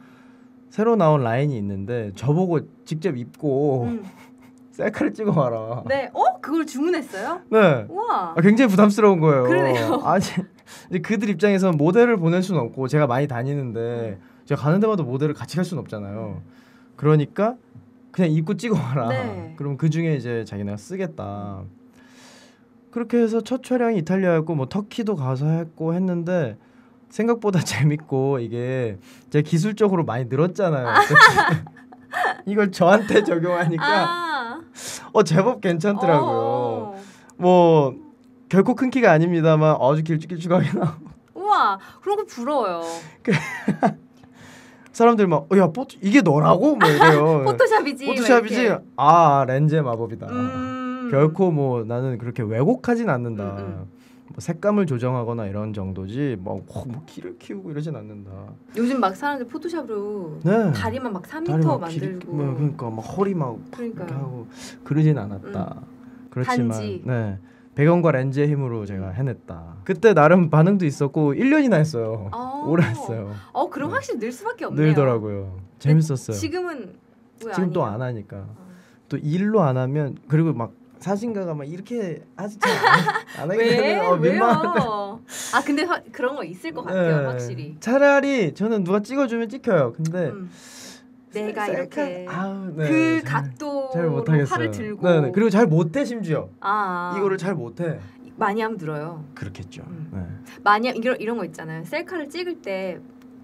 새로 나온 라인이 있는데 저보고 직접 입고 셀카를 찍어와라. 네, 그걸 주문했어요? 네. 우와. 굉장히 부담스러운 거예요. 그러네요. 아니 이제 그들 입장에서는 모델을 보낼 수는 없고 제가 많이 다니는데 제가 가는 데마다 모델을 같이 갈 수는 없잖아요. 그러니까 그냥 입고 찍어와라. 네. 그럼 그 중에 이제 자기네가 쓰겠다. 그렇게 해서 첫 촬영이 이탈리아였고 뭐 터키도 가서 했고 했는데 생각보다 재밌고 이게 제가 기술적으로 많이 늘었잖아요. 이걸 저한테 적용하니까 제법 괜찮더라고요. 뭐 결코 큰 키가 아닙니다만 아주 길쭉길쭉하게 나오고. 우와, 그런 거 부러워요. 사람들 막 야 이게 너라고? 뭐 이래요. 포토샵이지. 포토샵이지. 렌즈의 마법이다. 결코 뭐 나는 그렇게 왜곡하진 않는다. 뭐 색감을 조정하거나 이런 정도지 뭐 키를 키우고 이러진 않는다. 요즘 막 사람들 포토샵으로 네. 다리만 막 3m 만들고 그러니까 막 허리 막 이렇게 하고 그러진 않았다. 그렇지만 단지. 네. 배경과 렌즈의 힘으로 제가 해냈다. 그때 나름 반응도 있었고 1년이나 했어요. 오래 했어요. 그럼 확실히 늘 수밖에 없네요. 늘더라고요. 재밌었어요. 지금은 왜 지금 또 안 하니까. 또 일로 안 하면 그리고 막 사진가가 막 이렇게 하지 안 하게 되면 민망한데. 근데 그런 거 있을 것 같아요. 네. 확실히. 차라리 저는 누가 찍어주면 찍혀요. 근데 내가 이렇게 네, 그 각도로 팔을 들고 네. 그리고 잘 못해 심지어 이거를 잘 못해. 많이 하면 늘어요. 그렇겠죠. 네. 많이 이런 거 있잖아요. 셀카를 찍을 때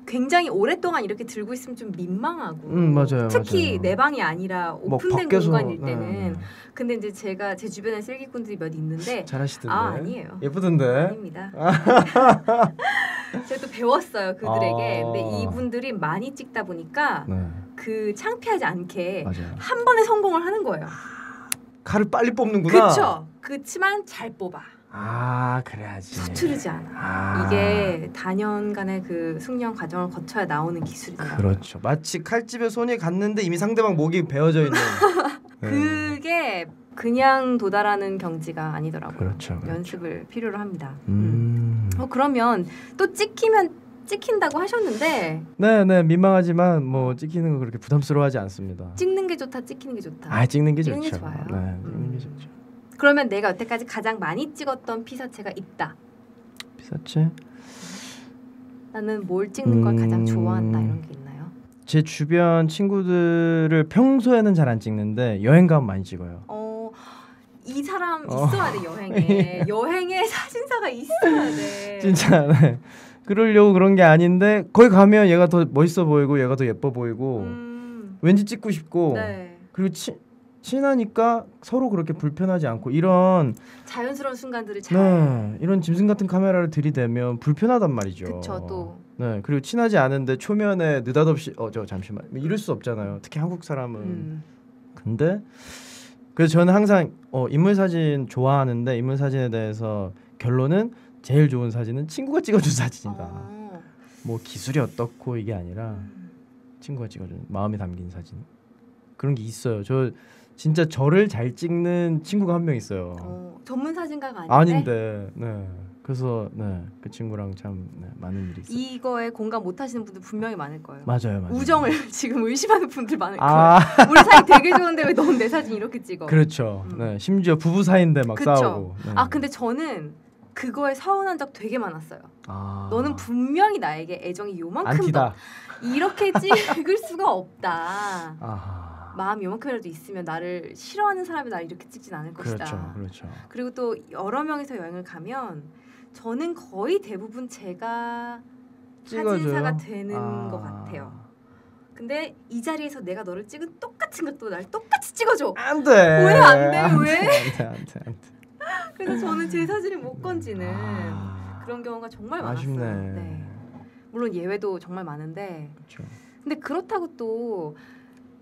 굉장히 오랫동안 이렇게 들고 있으면 좀 민망하고 맞아요, 특히 맞아요. 내 방이 아니라 오픈된 공간일 때는 근데 이제 제가 제 주변에 셀기꾼들이 몇 있는데 잘하시던데 아니에요. 예쁘던데 아닙니다. 제가 또 배웠어요 그들에게. 근데 이분들이 많이 찍다 보니까 그 창피하지 않게 맞아요. 한 번에 성공을 하는 거예요. 칼을 빨리 뽑는구나. 그렇죠. 그렇지만 잘 뽑아. 그래야지. 서투르지 않아. 이게 다년간의 그 숙련 과정을 거쳐야 나오는 기술이더라고요. 그렇죠. 마치 칼집에 손이 갔는데 이미 상대방 목이 베어져 있는. 그게 그냥 도달하는 경지가 아니더라고요. 그렇죠. 연습을 필요로 합니다. 그러면 또 찍힌다고 하셨는데. 네, 민망하지만 뭐 찍히는 거 그렇게 부담스러워하지 않습니다. 찍는 게 좋다, 찍히는 게 좋다. 찍는 게 좋죠. 게 좋아요. 네, 찍는 게 좋죠. 그러면 내가 여태까지 가장 많이 찍었던 피사체가 있다. 피사체? 나는 뭘 찍는 걸 가장 좋아한다 이런 게 있나요? 제 주변 친구들을 평소에는 잘 안 찍는데 여행 가면 많이 찍어요. 이 사람 있어야 돼 여행에. 여행에 사진사가 있어야 돼. 진짜 네. 그러려고 그런 게 아닌데 거기 가면 얘가 더 멋있어 보이고 얘가 더 예뻐 보이고 왠지 찍고 싶고 네. 그리고 친하니까 서로 그렇게 불편하지 않고 이런 자연스러운 순간들을 잘 이런 짐승 같은 카메라를 들이대면 불편하단 말이죠. 그쵸 또. 네 그리고 친하지 않은데 초면에 느닷없이 저 잠시만 이럴 수 없잖아요. 특히 한국 사람은. 근데 그래서 저는 항상 인물 사진 좋아하는데 인물 사진에 대해서 결론은 제일 좋은 사진은 친구가 찍어준 사진이다. 뭐 기술이 어떻고 이게 아니라 친구가 찍어준 마음이 담긴 사진 그런 게 있어요. 저 진짜 저를 잘 찍는 친구가 한 명 있어요. 전문 사진가가 아닌데. 네. 그래서 그 친구랑 참 많은 일이 있어요. 이거에 공감 못 하시는 분들 분명히 많을 거예요. 맞아요. 우정을 지금 의심하는 분들 많을 거예요. 우리 사이 되게 좋은데 왜 넌 내 사진 이렇게 찍어? 그렇죠. 네. 심지어 부부 사이인데 막 그쵸? 싸우고. 네. 근데 저는 그거에 서운한 적 되게 많았어요. 너는 분명히 나에게 애정이 요만큼 안티다. 이렇게 찍을 수가 없다. 마음이 요만큼이라도 있으면 나를 싫어하는 사람이 나를 이렇게 찍진 않을 것이다. 그렇죠. 그리고 또 여러 명이서 여행을 가면 저는 거의 대부분 제가 사진사가 되는 것 같아요. 근데 이 자리에서 내가 너를 찍은 똑같은 것도 날 똑같이 찍어줘. 안 돼. 왜 안 돼? 왜? 안 돼. 그래서 저는 제 사진을 못 건지는 그런 경우가 정말 아쉽네. 많았어요. 네. 물론 예외도 정말 많은데. 그렇죠. 근데 그렇다고 또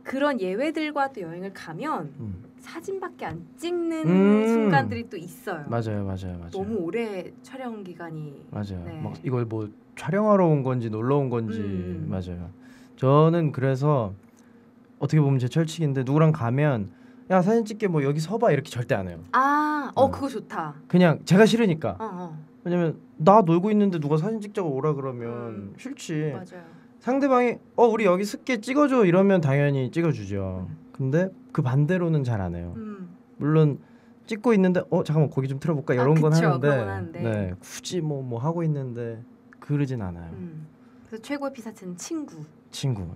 그런 예외들과 또 여행을 가면 사진밖에 안 찍는 순간들이 또 있어요. 맞아요. 너무 오래 촬영 기간이. 맞아요. 네. 막 이걸 뭐 촬영하러 온 건지 놀러 온 건지 맞아요. 저는 그래서 어떻게 보면 제 철칙인데 누구랑 가면 야 사진 찍게 뭐 여기 서봐 이렇게 절대 안 해요. 그거 좋다. 그냥 제가 싫으니까. 왜냐면 나 놀고 있는데 누가 사진 찍자고 오라 그러면 싫지. 맞아요. 상대방이 우리 여기 습게 찍어줘 이러면 당연히 찍어주죠. 근데 그 반대로는 잘 안 해요. 물론 찍고 있는데 잠깐만 고기 좀 틀어볼까 이런 건 하는데 네, 굳이 뭐 하고 있는데 그러진 않아요. 그래서 최고의 피사체는 친구.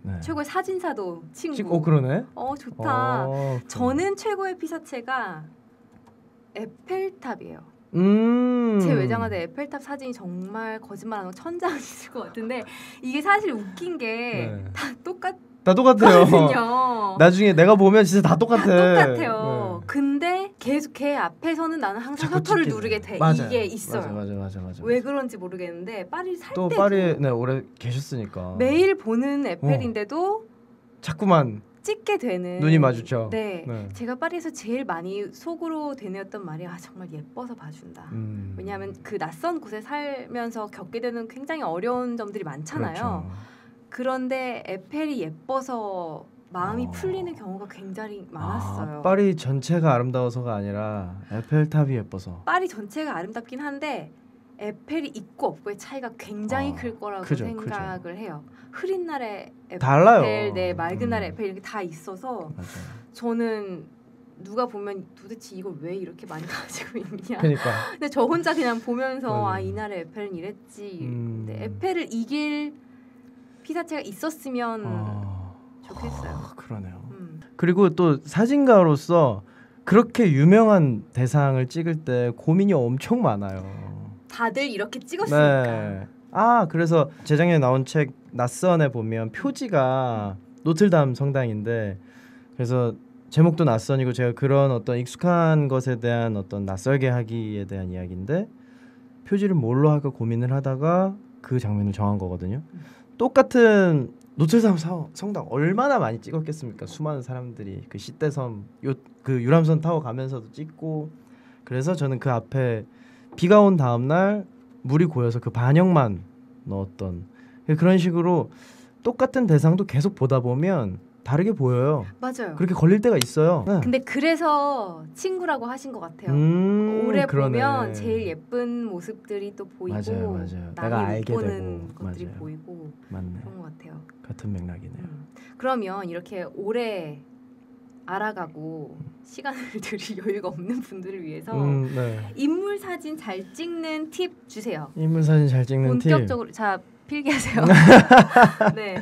네. 최고의 사진사도 친구. 그러네. 좋다. 저는 최고의 피사체가 에펠탑이에요. 제 외장하드 에펠탑 사진이 정말 거짓말 안 하고 천장이실 것 같은데 이게 사실 웃긴 게 다 똑같아요. 나중에 내가 보면 진짜 다 똑같아요. 네. 근데 계속 걔 앞에서는 나는 항상 셔터를 누르게 돼. 맞아요. 이게 있어요. 맞아. 왜 그런지 모르겠는데 파리 살 또 파리에 오래 계셨으니까 매일 보는 에펠인데도 자꾸만 찍게 되는 눈이 마주쳐. 네. 제가 파리에서 제일 많이 속으로 되뇌었던 말이 정말 예뻐서 봐준다. 왜냐하면 그 낯선 곳에 살면서 겪게 되는 굉장히 어려운 점들이 많잖아요. 그렇죠. 그런데 에펠이 예뻐서 마음이 풀리는 경우가 굉장히 많았어요. 파리 전체가 아름다워서가 아니라 에펠탑이 예뻐서. 파리 전체가 아름답긴 한데 에펠이 있고 없고의 차이가 굉장히 클 거라고 생각을 해요. 흐린 날에 에펠, 달라요. 맑은 날에 에펠 이렇게 다 있어서 맞아요. 저는 누가 보면 도대체 이걸 왜 이렇게 많이 가지고 있냐. 그러니까. 근데 저 혼자 그냥 보면서 이날에 에펠은 이랬지. 근데 에펠을 이길 피사체가 있었으면 좋겠어요. 그러네요. 그리고 또 사진가로서 그렇게 유명한 대상을 찍을 때 고민이 엄청 많아요. 다들 이렇게 찍었으니까. 네. 그래서 재작년에 나온 책 낯선에 보면 표지가 노틀담 성당인데 그래서 제목도 낯선이고 제가 그런 어떤 익숙한 것에 대한 어떤 낯설게 하기에 대한 이야기인데 표지를 뭘로 할까 고민을 하다가 그 장면을 정한 거거든요. 똑같은 노틀담 성당 얼마나 많이 찍었겠습니까? 수많은 사람들이 그 시대섬 그 유람선 타고 가면서도 찍고 그래서 저는 그 앞에 비가 온 다음 날 물이 고여서 그 반영만 넣었던 그런 식으로 똑같은 대상도 계속 보다 보면 다르게 보여요. 맞아요. 그렇게 걸릴 때가 있어요. 네. 근데 그래서 친구라고 하신 것 같아요. 오래 그러네. 보면 제일 예쁜 모습들이 또 보이고 맞아요. 내가 알게 되고 것들이 보이고 맞네. 그런 것 같아요. 같은 맥락이네요. 그러면 이렇게 오래 알아가고 시간을 들일 여유가 없는 분들을 위해서 인물 사진 잘 찍는 팁 주세요. 인물 사진 잘 찍는 팁. 본격적으로 자 필기하세요. 네.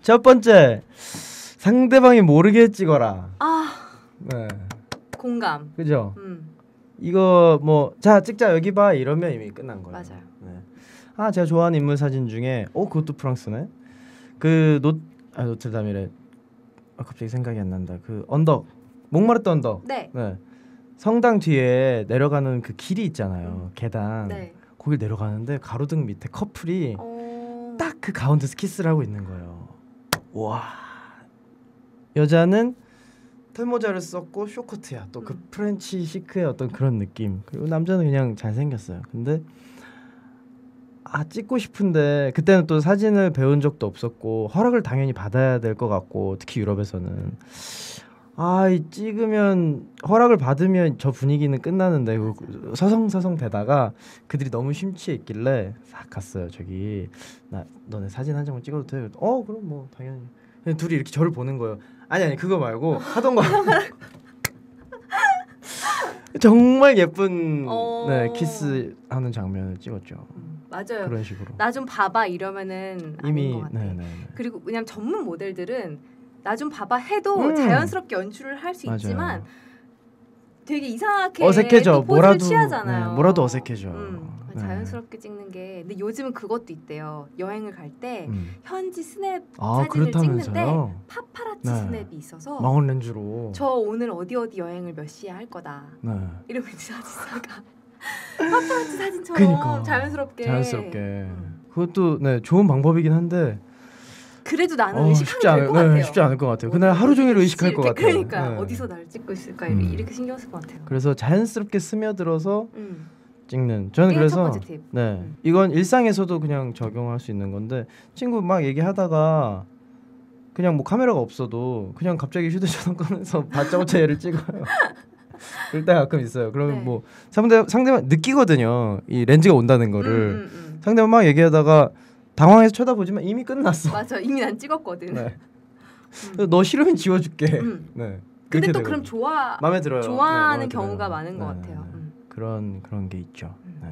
첫 번째 상대방이 모르게 찍어라. 네. 공감. 그죠? 이거 뭐 자 찍자 여기 봐 이러면 이미 끝난 거예요. 맞아요. 네. 제가 좋아하는 인물 사진 중에 그것도 프랑스네. 노틀담이래. 갑자기 생각이 안 난다. 그 언덕 몽마르트 언덕. 네. 성당 뒤에 내려가는 그 길이 있잖아요. 계단. 네. 거길 내려가는데 가로등 밑에 커플이 딱 그 가운데서 키스를 하고 있는 거예요. 와. 여자는 털모자를 썼고 쇼커트야. 또 그 프렌치 시크의 어떤 그런 느낌. 그리고 남자는 그냥 잘생겼어요. 근데 찍고 싶은데 그때는 또 사진을 배운 적도 없었고 허락을 당연히 받아야 될 것 같고 특히 유럽에서는 찍으면 허락을 받으면 저 분위기는 끝나는데 서성서성 되다가 그들이 너무 심취해 있길래 싹 갔어요. 저기 너네 사진 한 장만 찍어도 돼? 그럼 뭐 당연히. 둘이 이렇게 저를 보는 거예요. 아니 그거 말고 하던 거 정말 예쁜 키스하는 장면을 찍었죠. 맞아요. 그런 식으로. 나 좀 봐봐 이러면은 이미 아닌 것 같아. 그리고 왜냐면 전문 모델들은 나 좀 봐봐 해도 자연스럽게 연출을 할 수 있지만 되게 이상하게 어색해져. 포즈를 취하잖아요. 뭐라도 어색해져. 자연스럽게 찍는 게. 근데 요즘은 그것도 있대요. 여행을 갈 때 현지 스냅 사진을 그렇다면서요? 찍는데 파파라치 스냅이 있어서 망원 렌즈로 저 오늘 어디 여행을 몇 시에 할 거다. 이러면 사진사가 파파라치 사진처럼 자연스럽게. 그것도 좋은 방법이긴 한데 그래도 나는 의식하게 될 것 같아요. 쉽지 않을 것 같아요. 그날 하루 종일 의식할 것 같아요. 그러니까 어디서 나를 찍고 있을까 이렇게 신경 쓸 것 같아요. 그래서 자연스럽게 스며들어서 찍는. 저는 그래서 첫 번째 팁. 이건 일상에서도 그냥 적용할 수 있는 건데 친구 막 얘기하다가 그냥 뭐 카메라가 없어도 그냥 갑자기 휴대전화 꺼내서 다짜고짜 얘를 찍어요. 그럴 때 가끔 있어요. 그러면 네. 뭐 상대방 느끼거든요. 이 렌즈가 온다는 거를. 상대방 막 얘기하다가 당황해서 쳐다보지만 이미 끝났어. 맞아, 이미 난 찍었거든. 네. 너 싫으면 지워줄게. 네. 근데 또 그럼 마음에 들어요. 좋아하는 네, 경우가 많은 것 같아요. 그런 게 있죠. 네.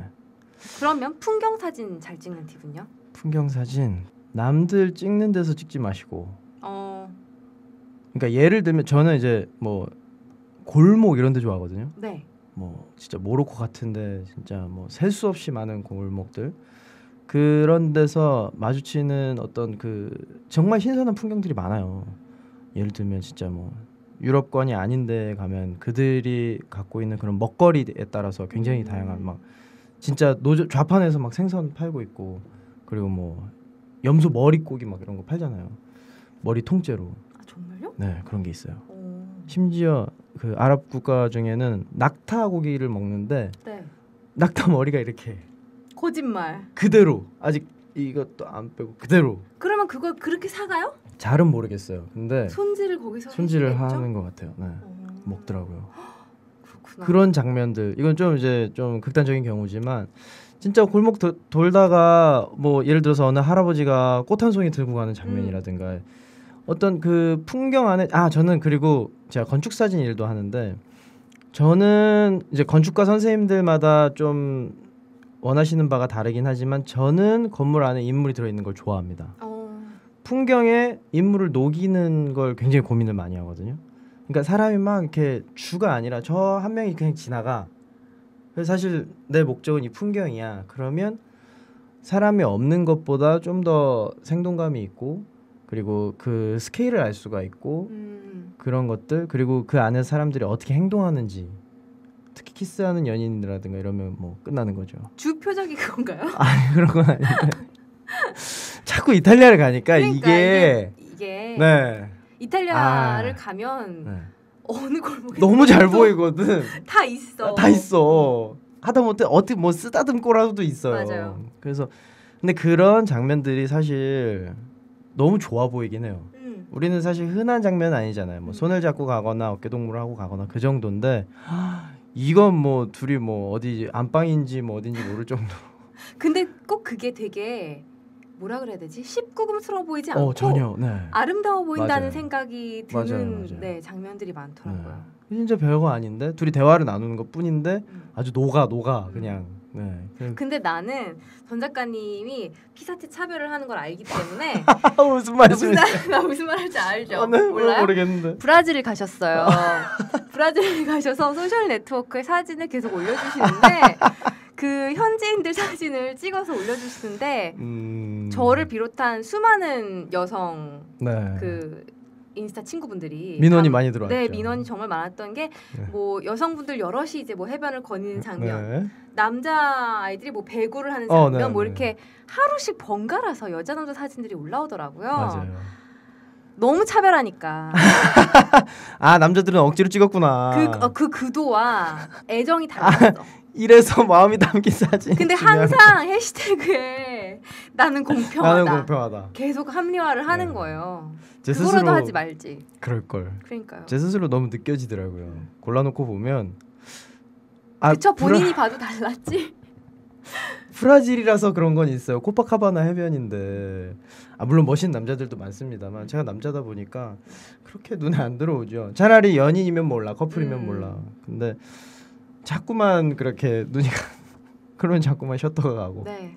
그러면 풍경 사진 잘 찍는 팁은요? 풍경 사진 남들 찍는 데서 찍지 마시고. 그러니까 예를 들면 저는 이제 뭐 골목 이런 데 좋아하거든요. 네. 뭐 진짜 모로코 같은데 진짜 뭐 셀 수 없이 많은 골목들 그런 데서 마주치는 어떤 그 정말 신선한 풍경들이 많아요. 예를 들면 진짜 뭐 유럽권이 아닌데 가면 그들이 갖고 있는 그런 먹거리에 따라서 굉장히 다양한 막 진짜 좌판에서 막 생선 팔고 있고 그리고 뭐 염소 머리고기 막 이런 거 팔잖아요. 머리 통째로. 아 정말요? 네 그런 게 있어요. 심지어 그 아랍 국가 중에는 낙타 고기를 먹는데 네. 낙타 머리가 이렇게 거짓말. 그대로 아직 이것도 안 빼고 그대로. 그러면 그걸 그렇게 사가요? 잘은 모르겠어요. 근데 손질을 거기서 손질을 하는 것 같아요. 네. 먹더라고요. 그렇구나. 그런 장면들 이건 좀 이제 좀 극단적인 경우지만 진짜 골목 돌다가 뭐 예를 들어서 어느 할아버지가 꽃 한 송이 들고 가는 장면이라든가 어떤 그 풍경 안에 저는 그리고 제가 건축 사진 일도 하는데 저는 이제 건축가 선생님들마다 좀 원하시는 바가 다르긴 하지만 저는 건물 안에 인물이 들어있는 걸 좋아합니다. 풍경에 인물을 녹이는 걸 굉장히 고민을 많이 하거든요. 그러니까 사람이 막 이렇게 주가 아니라 저 한 명이 그냥 지나가. 그래서 사실 내 목적은 이 풍경이야. 그러면 사람이 없는 것보다 좀 더 생동감이 있고 그리고 그 스케일을 알 수가 있고 그런 것들 그리고 그 안에 사람들이 어떻게 행동하는지 특히 키스하는 연인이라든가 이러면 뭐 끝나는 거죠. 주 표적이 그건가요? 그런 건 아닌데 자꾸 이탈리아를 가니까 그러니까 이게 네. 이탈리아를 가면 네. 어느 골목에 너무 잘 보이거든. 다 있어. 다 있어. 하다못해 어떻게 뭐 쓰다듬고라도 있어요. 맞아요. 그래서 근데 그런 장면들이 사실 너무 좋아 보이긴 해요. 우리는 사실 흔한 장면은 아니잖아요. 뭐 손을 잡고 가거나 어깨동무를 하고 가거나 그 정도인데 이건 뭐 둘이 뭐 어디 안방인지 뭐 어딘지 모를 정도로. 근데 꼭 그게 되게 뭐라 그래야 되지? 19금스러워 보이지 않고 전혀, 네. 아름다워 보인다는 맞아요. 생각이 드는 맞아요. 네, 장면들이 많더라고요. 네. 진짜 별거 아닌데 둘이 대화를 나누는 것 뿐인데 아주 녹아 그냥. 네. 근데 나는 전 작가님이 피사체 차별을 하는 걸 알기 때문에 무슨 말씀이세요? 나 무슨 말할지 알죠? 네? 몰라요? 모르겠는데. 브라질을 가셨어요. 브라질에 가셔서 소셜 네트워크에 사진을 계속 올려주시는데 그 현지인들 사진을 찍어서 올려주시는데 저를 비롯한 수많은 여성 네. 그 인스타 친구분들이 민원이 많이 들어왔죠. 네, 민원이 정말 많았던 게 뭐 여성분들 여럿이 이제 뭐 해변을 거니는 장면, 네. 남자 아이들이 뭐 배구를 하는 장면, 네, 뭐 네. 이렇게 하루씩 번갈아서 여자 남자 사진들이 올라오더라고요. 맞아요. 너무 차별하니까. 남자들은 억지로 찍었구나. 그 구도와 애정이 달랐어. 이래서 마음이 담긴 사진. 근데 항상 해시태그에 나는 공평하다. 계속 합리화를 하는 거예요. 그거라도 스스로 하지 말지. 그럴 걸. 그러니까요. 제 스스로 너무 느껴지더라고요. 골라놓고 보면. 그쵸, 본인이 봐도 달랐지. 브라질이라서 그런 건 있어요. 코파카바나 해변인데 물론 멋있는 남자들도 많습니다만 제가 남자다 보니까 그렇게 눈에 안 들어오죠. 차라리 연인이면 몰라, 커플이면 몰라. 근데 자꾸만 그렇게 눈이 그러면 자꾸만 셔터가 가고. 네.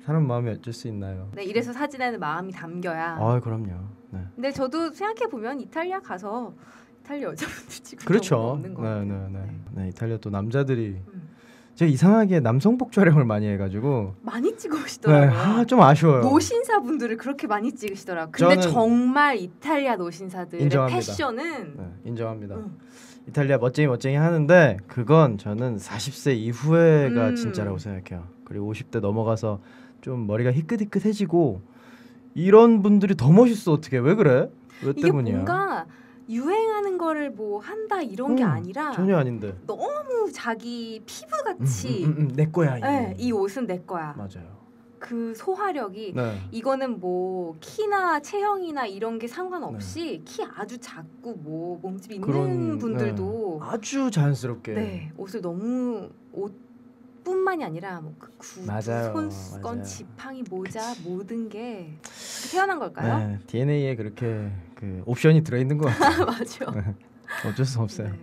사람 마음이 어쩔 수 있나요? 네, 이래서 사진에는 마음이 담겨야. 그럼요. 네. 근데 저도 생각해 보면 이탈리아 가서 이탈리아 여자분들 찍은 그렇죠. 경우가 없는 것 같아요. 네, 이탈리아 또 남자들이 제가 이상하게 남성복 촬영을 많이 해가지고 많이 찍으시더라고요. 네, 좀 아쉬워요. 노신사분들을 그렇게 많이 찍으시더라고요. 근데 정말 이탈리아 노신사들의 인정합니다. 패션은 인정합니다. 이탈리아 멋쟁이 하는데 그건 저는 40세 이후에가 진짜라고 생각해요. 그리고 50대 넘어가서 좀 머리가 희끗희끗해지고 이런 분들이 더 멋있어. 어떻게 왜 그래? 왜 이게 때문이야? 뭔가 유행하는 거를 뭐 한다 이런 게 아니라 전혀 아닌데 너무 자기 피부같이 내 거야. 네, 이 옷은 내 거야. 맞아요. 그 소화력이 네. 이거는 뭐 키나 체형이나 이런 게 상관없이 키 아주 작고 뭐 몸집이 있는 분들도 아주 자연스럽게 옷을 너무 옷뿐만이 아니라 뭐 그 구두, 손수건, 지팡이, 모자 모든 게 태어난 걸까요? 네, DNA에 그렇게 그 옵션이 들어있는 것 같아요. 맞죠. 어쩔 수 없어요. 네.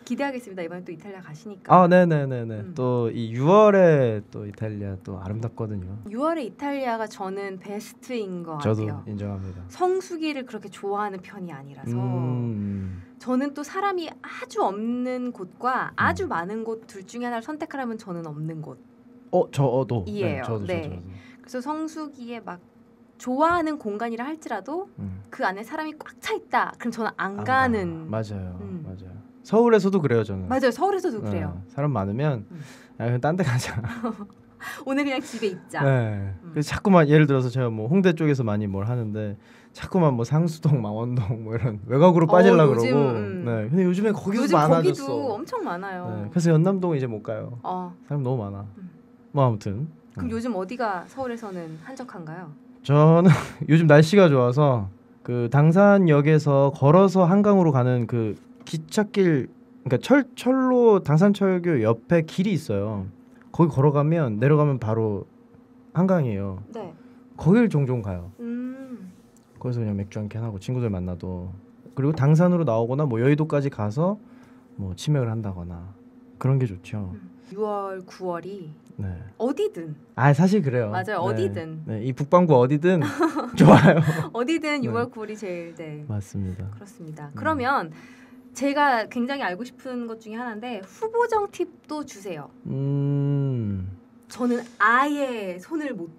기대하겠습니다. 이번에 또 이탈리아 가시니까. 네네네네. 또 이 6월에 또 이탈리아 또 아름답거든요. 6월에 이탈리아가 저는 베스트인 것 저도 같아요. 인정합니다. 성수기를 그렇게 좋아하는 편이 아니라서 저는 또 사람이 아주 없는 곳과 아주 많은 곳 둘 중에 하나를 선택하라면 저는 없는 곳. 저도. 이에요. 저도. 그래서 성수기에 막 좋아하는 공간이라 할지라도 그 안에 사람이 꽉 차 있다. 그럼 저는 안 가는. 맞아요. 서울에서도 그래요, 저는. 맞아요. 서울에서도 그래요. 사람 많으면 그냥 딴 데 가자. 오늘 그냥 집에 있자. 네. 그래서 자꾸만 예를 들어서 제가 뭐 홍대 쪽에서 많이 뭘 하는데 자꾸만 뭐 상수동, 망원동 뭐 이런 외곽으로 빠지려고 그러고. 네. 근데 요즘에 거기도 많아졌어. 거기도 엄청 많아요. 네. 그래서 연남동 이제 못 가요. 사람 너무 많아. 뭐 아무튼. 그럼 요즘 어디가 서울에서는 한적한가요? 저는 요즘 날씨가 좋아서 그 당산역에서 걸어서 한강으로 가는 그 기찻길, 그러니까 철로 당산철교 옆에 길이 있어요. 거기 걸어가면 내려가면 바로 한강이에요. 네. 거길 종종 가요. 거기서 그냥 맥주 한 캔 하고 친구들 만나도, 그리고 당산으로 나오거나 뭐 여의도까지 가서 뭐 치맥을 한다거나 그런 게 좋죠. 6월, 9월이 네. 어디든. 사실 그래요. 맞아요. 어디든. 네, 이 북반구 어디든 좋아요. 어디든 6월, 9월이 제일 맞습니다. 그렇습니다. 그러면 제가 굉장히 알고 싶은 것 중에 하나인데 후보정 팁도 주세요. 저는 아예 손을 못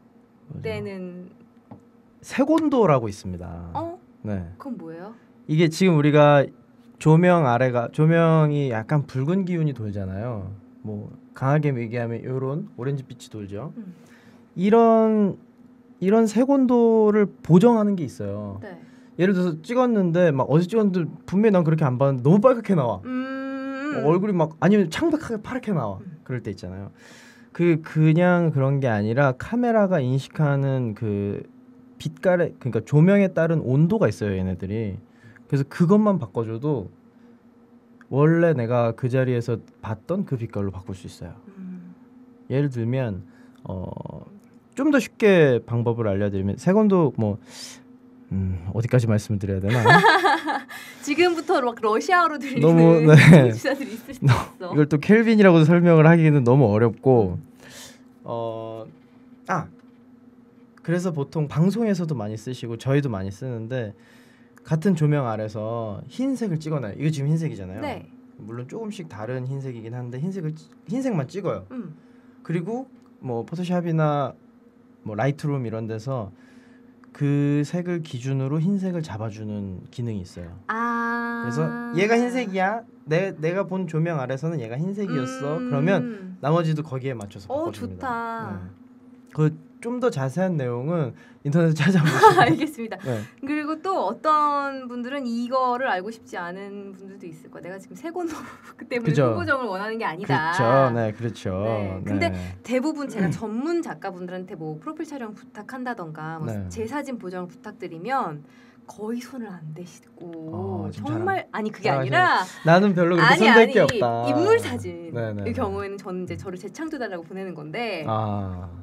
대는 세곤도라고 있습니다. 네. 그건 뭐예요? 이게 지금 우리가 조명이 약간 붉은 기운이 돌잖아요. 뭐 강하게 얘기하면 요런 오렌지빛이 돌죠. 이런 세곤도를 보정하는 게 있어요. 네. 예를 들어서 찍었는데 막 어제 찍었는데 분명히 난 그렇게 안 봤는데 너무 빨갛게 나와. 얼굴이 막 아니면 창백하게 파랗게 나와. 그럴 때 있잖아요. 그냥 그런 게 아니라 카메라가 인식하는 그 빛깔에, 그러니까 조명에 따른 온도가 있어요, 얘네들이. 그래서 그것만 바꿔줘도 원래 내가 그 자리에서 봤던 그 빛깔로 바꿀 수 있어요. 예를 들면 좀 더 쉽게 방법을 알려드리면 세곤도 뭐 어디까지 말씀을 드려야 되나? 지금부터 막 러시아어로 들리는 너무 청취자들이 있을 수 있어. 이걸 또 켈빈이라고 설명을 하기는 너무 어렵고 그래서 보통 방송에서도 많이 쓰시고 저희도 많이 쓰는데, 같은 조명 아래서 흰색을 찍어놔요. 이거 지금 흰색이잖아요. 네. 물론 조금씩 다른 흰색이긴 한데 흰색만 찍어요. 그리고 뭐 포토샵이나 뭐 라이트룸 이런 데서 그 색을 기준으로 흰색을 잡아주는 기능이 있어요. 그래서 얘가 흰색이야. 내가 본 조명 아래서는 얘가 흰색이었어. 그러면 나머지도 거기에 맞춰서 바꿔줍니다. 좋다. 그 좀 더 자세한 내용은 인터넷에 찾아보시면 알겠습니다. 네. 그리고 또 어떤 분들은 이거를 알고 싶지 않은 분들도 있을 거야. 내가 지금 세곤도 때문에 후보정을 원하는 게 아니다. 그렇죠. 네, 그렇죠. 네. 근데 대부분 제가 전문 작가분들한테 뭐 프로필 촬영 부탁한다던가 뭐 제 사진 보정을 부탁드리면 거의 손을 안 대시고 정말 아니 그게 아니라 나는 별로 그렇게 손댈 게 없다. 인물 사진의 경우에는 저는 이제 저를 재창조달라고 보내는 건데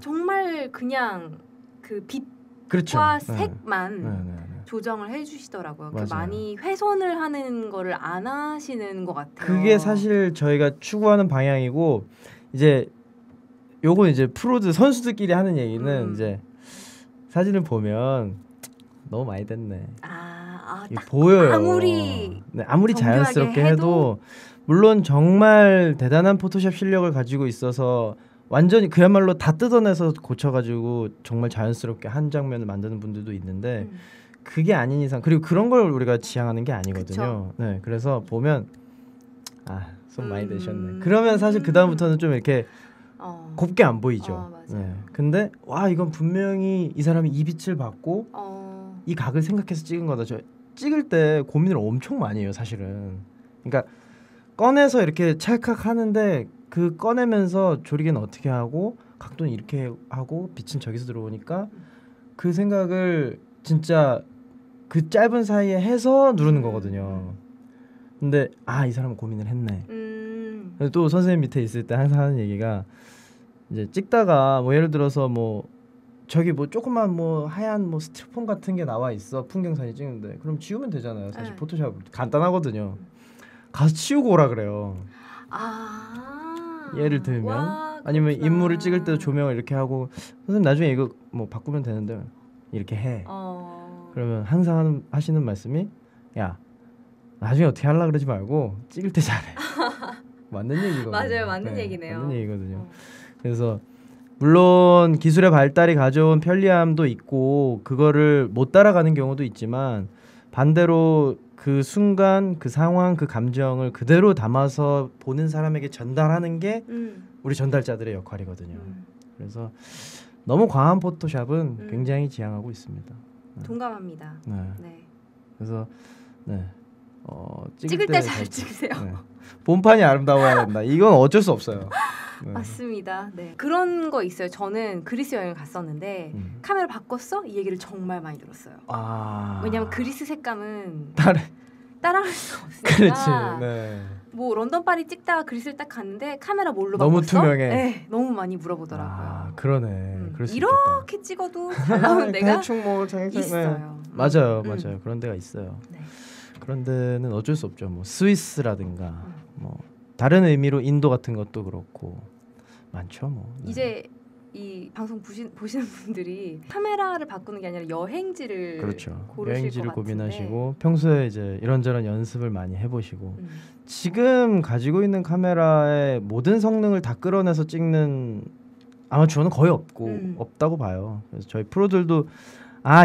정말 그냥 그 빛과 색만 조정을 해주시더라고요. 많이 훼손을 하는 거를 안 하시는 것 같아요. 그게 사실 저희가 추구하는 방향이고, 이제 요건 이제 프로들 선수들끼리 하는 얘기는 이제 사진을 보면 너무 많이 됐네. 보여요. 아무리 자연스럽게 해도 물론 정말 대단한 포토샵 실력을 가지고 있어서 완전히 그야말로 다 뜯어내서 고쳐가지고 정말 자연스럽게 한 장면을 만드는 분들도 있는데 그게 아닌 이상, 그리고 그런 걸 우리가 지향하는 게 아니거든요. 네, 그래서 보면 손 많이 대셨네. 그러면 사실 그 다음부터는 좀 이렇게 곱게 안 보이죠. 네. 근데 이건 분명히 이 사람이 이 빛을 받고 이 각을 생각해서 찍은 거다. 저 찍을 때 고민을 엄청 많이 해요, 사실은. 그러니까 꺼내서 이렇게 찰칵 하는데 그 꺼내면서 조리개는 어떻게 하고 각도는 이렇게 하고 빛은 저기서 들어오니까 그 생각을 진짜 그 짧은 사이에 해서 누르는 거거든요. 근데 이 사람은 고민을 했네. 또 선생님 밑에 있을 때 항상 하는 얘기가 이제 찍다가 뭐 예를 들어서 뭐 저기 뭐 조그만 뭐 하얀 뭐 스티로폼 같은 게 나와 있어. 풍경사진 찍는데 그럼 지우면 되잖아요. 사실 포토샵 간단하거든요. 가서 치우고 오라 그래요. 예를 들면 와, 아니면 인물을 찍을 때도 조명을 이렇게 하고 선생님 나중에 이거 뭐 바꾸면 되는데 이렇게 해. 그러면 항상 하시는 말씀이 야 나중에 어떻게 하려고 그러지 말고 찍을 때 잘해. 맞는 얘기거든요. 맞아요. 맞는 얘기네요. 맞는 얘기거든요. 그래서 물론 기술의 발달이 가져온 편리함도 있고 그거를 못 따라가는 경우도 있지만 반대로 그 순간 그 상황 그 감정을 그대로 담아서 보는 사람에게 전달하는 게 우리 전달자들의 역할이거든요. 그래서 너무 과한 포토샵은 굉장히 지향하고 있습니다. 동감합니다. 네. 그래서 찍을 때 잘 찍으세요. 본판이 아름다워야 된다. 이건 어쩔 수 없어요. 맞습니다. 네. 그런 거 있어요. 저는 그리스 여행을 갔었는데 카메라 바꿨어? 이 얘기를 정말 많이 들었어요. 왜냐면 그리스 색감은 따라할 수 없으니까. 그렇지. 네. 뭐 런던 파리 찍다가 그리스를 딱 갔는데 카메라 뭘로 너무 바꿨어? 투명해. 네, 너무 많이 물어보더라고요. 그러네. 이렇게 찍어도 잘 나오는 데가 대충 뭐 있어요. 맞아요. 그런 데가 있어요. 네. 그런 데는 어쩔 수 없죠. 뭐 스위스라든가 뭐 다른 의미로 인도 같은 것도 그렇고 많죠. 뭐 이제 이 방송 보시는 분들이 카메라를 바꾸는 게 아니라 여행지를 고르실 여행지를 것 같은데. 고민하시고 평소에 이제 이런저런 연습을 많이 해보시고 지금 가지고 있는 카메라의 모든 성능을 다 끌어내서 찍는 아마추어는 거의 없다고 봐요. 그래서 저희 프로들도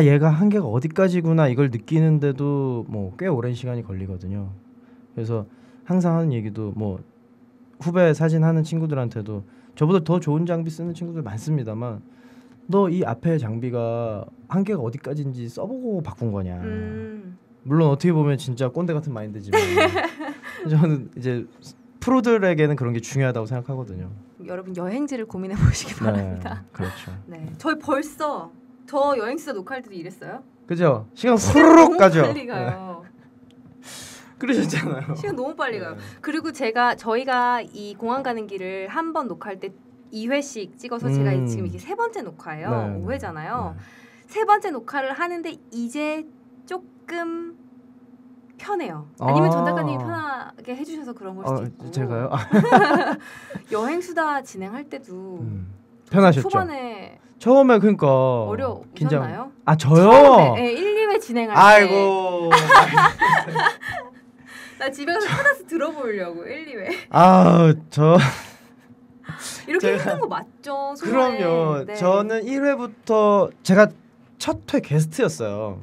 얘가 한계가 어디까지구나 이걸 느끼는데도 뭐 꽤 오랜 시간이 걸리거든요. 그래서 항상 하는 얘기도 뭐 후배 사진 하는 친구들한테도 저보다 더 좋은 장비 쓰는 친구들 많습니다만 너 이 앞에 장비가 한계가 어디까지인지 써보고 바꾼 거냐. 물론 어떻게 보면 진짜 꼰대 같은 마인드지만 저는 이제 프로들에게는 그런 게 중요하다고 생각하거든요. 여러분 여행지를 고민해 보시기 바랍니다. 그렇죠. 네, 저희 벌써 저 여행지에서 녹화할 때도 이랬어요. 그죠? 시간 후루룩 가죠. 빨리 가요. 그러셨잖아요. 시간 너무 빨리 가요. 그리고 저희가 이 공항 가는 길을 한 번 녹화할 때 2회씩 찍어서 제가 지금 이게 세 번째 녹화예요. 5회잖아요. 세 번째 녹화를 하는데 이제 조금 편해요. 아니면 전 작가님이 편하게 해주셔서 그런 걸 수도 있고. 제가요? 여행 수다 진행할 때도 편하셨죠? 초반에 처음에 그러니까 어려우셨나요? 저요? 처음에, 네, 1, 2회 진행할 때. 아이고. 나 집에 가서 찾아서 들어보려고 1, 2회. 저 이렇게 힘든 거 맞죠? 그럼요. 네. 저는 1회부터 제가 첫 회 게스트였어요.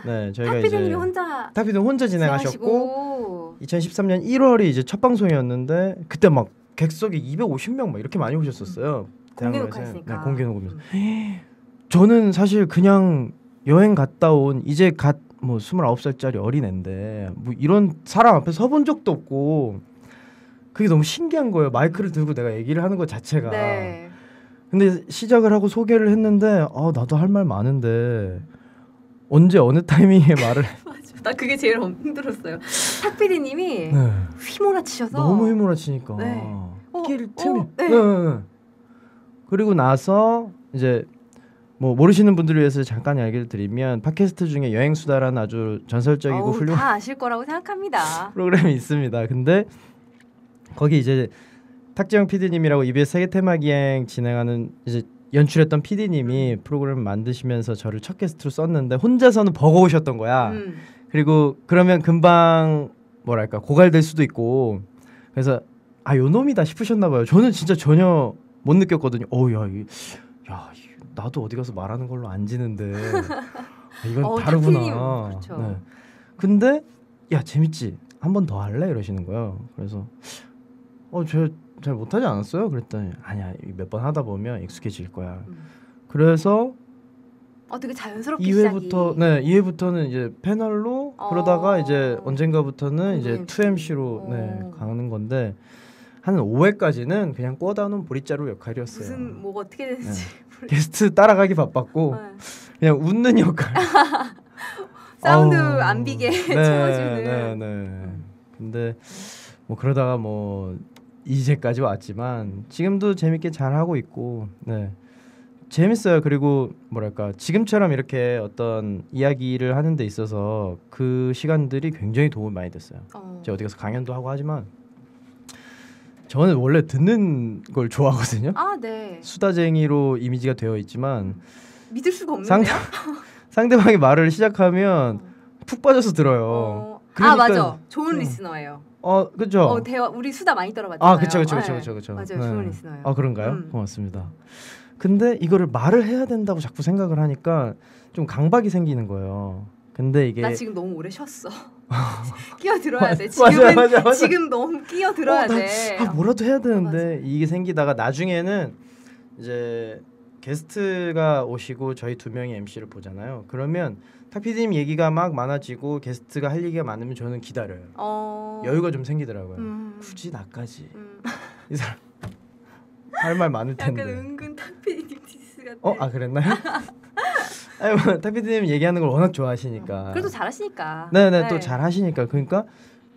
네, 저희가 탁피디님이 혼자 진행하셨고 2013년 1월이 이제 첫 방송이었는데 그때 막 객석이 250명 막 이렇게 많이 오셨었어요. 공개 녹화했으니까. 네, 공개 녹음에서. 저는 사실 그냥 여행 갔다 온 이제 뭐 29살짜리 어린애인데 뭐 이런 사람 앞에 서본 적도 없고 그게 너무 신기한 거예요. 마이크를 들고 내가 얘기를 하는 것 자체가. 네. 근데 시작을 하고 소개를 했는데 나도 할 말 많은데 언제 어느 타이밍에 말을 맞아. 나 그게 제일 힘들었어요. 탁 PD님이 휘몰아치셔서 너무 휘몰아치니까 낄 틈이 그리고 나서 이제 뭐 모르시는 분들을 위해서 잠깐 이야기를 드리면 팟캐스트 중에 여행수다라는 아주 전설적이고 훌륭한 다 아실 거라고 생각합니다. 프로그램이 있습니다. 근데 거기 이제 탁재영 PD님이라고 EBS 세계 테마기행 진행하는 이제 연출했던 PD님이 프로그램을 만드시면서 저를 첫 게스트로 썼는데 혼자서는 버거우셨던 거야. 그리고 그러면 금방 뭐랄까 고갈될 수도 있고 그래서 요 놈이다 싶으셨나 봐요. 저는 진짜 전혀 못 느꼈거든요. 나도 어디 가서 말하는 걸로 안 지는데 이건 다르구나. 그렇죠. 네. 근데 재밌지? 한 번 더 할래? 이러시는 거예요. 그래서 저 잘 못하지 않았어요? 그랬더니 아니야 몇 번 하다 보면 익숙해질 거야. 그래서 되게 자연스럽게 2회부터는 이제 패널로 그러다가 이제 언젠가부터는 이제 2MC로 가는 건데 한 5회까지는 그냥 꿔다 놓은 보리자루 역할이었어요. 무슨 뭐가 어떻게 되는지 게스트 따라가기 바빴고 그냥 웃는 역할. 사운드 안 비게 채워주는. 네. 근데 뭐 그러다가 뭐 이제까지 왔지만 지금도 재밌게 잘 하고 있고 네. 재밌어요. 그리고 뭐랄까 지금처럼 이렇게 어떤 이야기를 하는 데 있어서 그 시간들이 굉장히 도움이 많이 됐어요. 제가 어디 가서 강연도 하고 하지만 저는 원래 듣는 걸 좋아하거든요. 네. 수다쟁이로 이미지가 되어 있지만 믿을 수가 없는데요. 상대방이 말을 시작하면 푹 빠져서 들어요. 그러니까, 맞아. 좋은 리스너예요. 그렇죠. 대화 우리 수다 많이 떨어봤잖아요. 그렇죠. 맞아요. 좋은 리스너예요. 그런가요? 고맙습니다. 근데 이거를 말을 해야 된다고 자꾸 생각을 하니까 좀 강박이 생기는 거예요. 근데 이게 나 지금 너무 오래 쉬었어. 끼어들어야 돼. 지금은 맞아. 지금 너무 끼어들어야 돼. 뭐라도 해야 되는데 이게 생기다가 나중에는 이제 게스트가 오시고 저희 두 명이 MC를 보잖아요. 그러면 탁 PD님 얘기가 막 많아지고 게스트가 할 얘기가 많으면 저는 기다려요. 여유가 좀 생기더라고요. 굳이 나까지 이 사람 할 말 많을 텐데. 약간 은근 탁 PD님 디스 같아. 그랬나요? 탁 PD님 얘기하는 걸 워낙 좋아하시니까. 그래도 잘하시니까. 네. 또 잘하시니까. 그러니까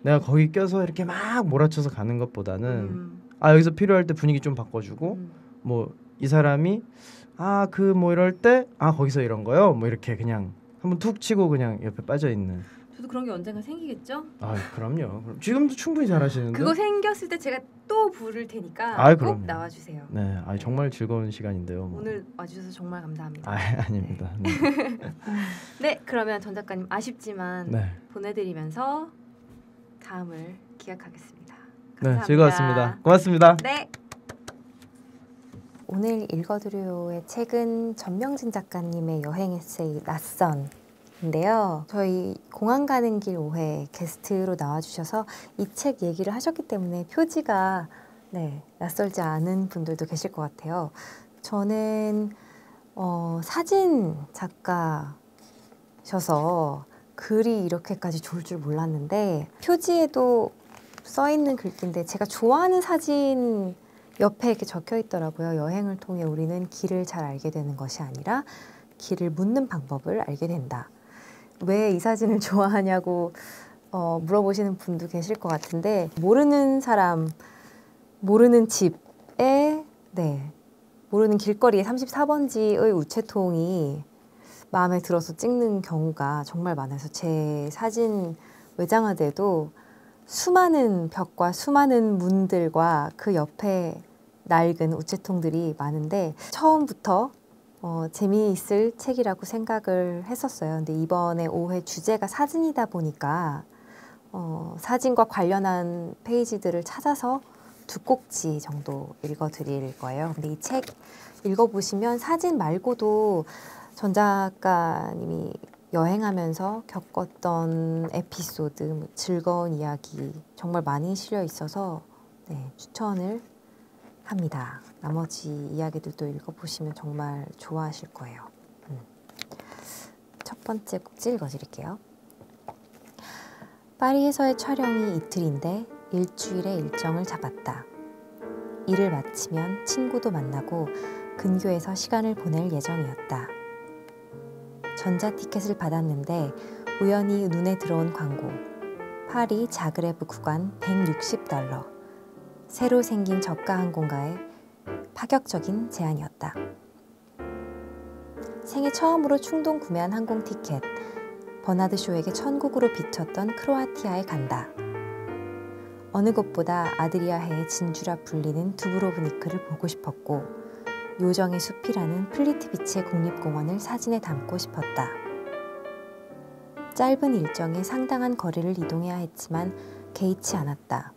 내가 거기 껴서 이렇게 막 몰아쳐서 가는 것보다는 여기서 필요할 때 분위기 좀 바꿔주고 뭐 이 사람이 그 뭐 이럴 때 거기서 이런 거요. 뭐 이렇게 그냥 한번 툭 치고 그냥 옆에 빠져 있는. 저도 그런 게 언젠가 생기겠죠? 그럼요. 지금도 충분히 잘하시는데. 그거 생겼을 때 제가 또 부를 테니까 꼭 나와주세요. 네, 정말 즐거운 시간인데요. 뭐. 오늘 와주셔서 정말 감사합니다. 아닙니다. 네, 그러면 전 작가님 아쉽지만 보내드리면서 다음을 기약하겠습니다. 감사합니다. 네, 즐거웠습니다. 고맙습니다. 네. 오늘 읽어드릴 책은 전명진 작가님의 여행 에세이 낯선인데요. 저희 공항 가는 길 5회 게스트로 나와주셔서 이 책 얘기를 하셨기 때문에 표지가 낯설지 않은 분들도 계실 것 같아요. 저는 사진 작가셔서 글이 이렇게까지 좋을 줄 몰랐는데 표지에도 써있는 글귀인데 제가 좋아하는 사진 옆에 이렇게 적혀 있더라고요. 여행을 통해 우리는 길을 잘 알게 되는 것이 아니라 길을 묻는 방법을 알게 된다. 왜 이 사진을 좋아하냐고 물어보시는 분도 계실 것 같은데 모르는 사람, 모르는 집에 모르는 길거리에 34번지의 우체통이 마음에 들어서 찍는 경우가 정말 많아서 제 사진 외장하드에도 수많은 벽과 수많은 문들과 그 옆에 낡은 우체통들이 많은데 처음부터 재미있을 책이라고 생각을 했었어요. 근데 이번에 5회 주제가 사진이다 보니까 사진과 관련한 페이지들을 찾아서 두 꼭지 정도 읽어드릴 거예요. 근데 이 책 읽어보시면 사진 말고도 전 작가님이 여행하면서 겪었던 에피소드, 즐거운 이야기 정말 많이 실려 있어서 추천을 합니다. 나머지 이야기들도 읽어보시면 정말 좋아하실 거예요. 첫 번째 꼭지 읽어드릴게요. 파리에서의 촬영이 이틀인데 일주일의 일정을 잡았다. 일을 마치면 친구도 만나고 근교에서 시간을 보낼 예정이었다. 전자티켓을 받았는데 우연히 눈에 들어온 광고. 파리 자그레브 구간 $160. 새로 생긴 저가 항공가의 파격적인 제안이었다. 생애 처음으로 충동 구매한 항공 티켓. 버나드 쇼에게 천국으로 비쳤던 크로아티아에 간다. 어느 곳보다 아드리아해의 진주라 불리는 두브로브니크를 보고 싶었고 요정의 숲이라는 플리트비치의 국립공원을 사진에 담고 싶었다. 짧은 일정에 상당한 거리를 이동해야 했지만 개의치 않았다.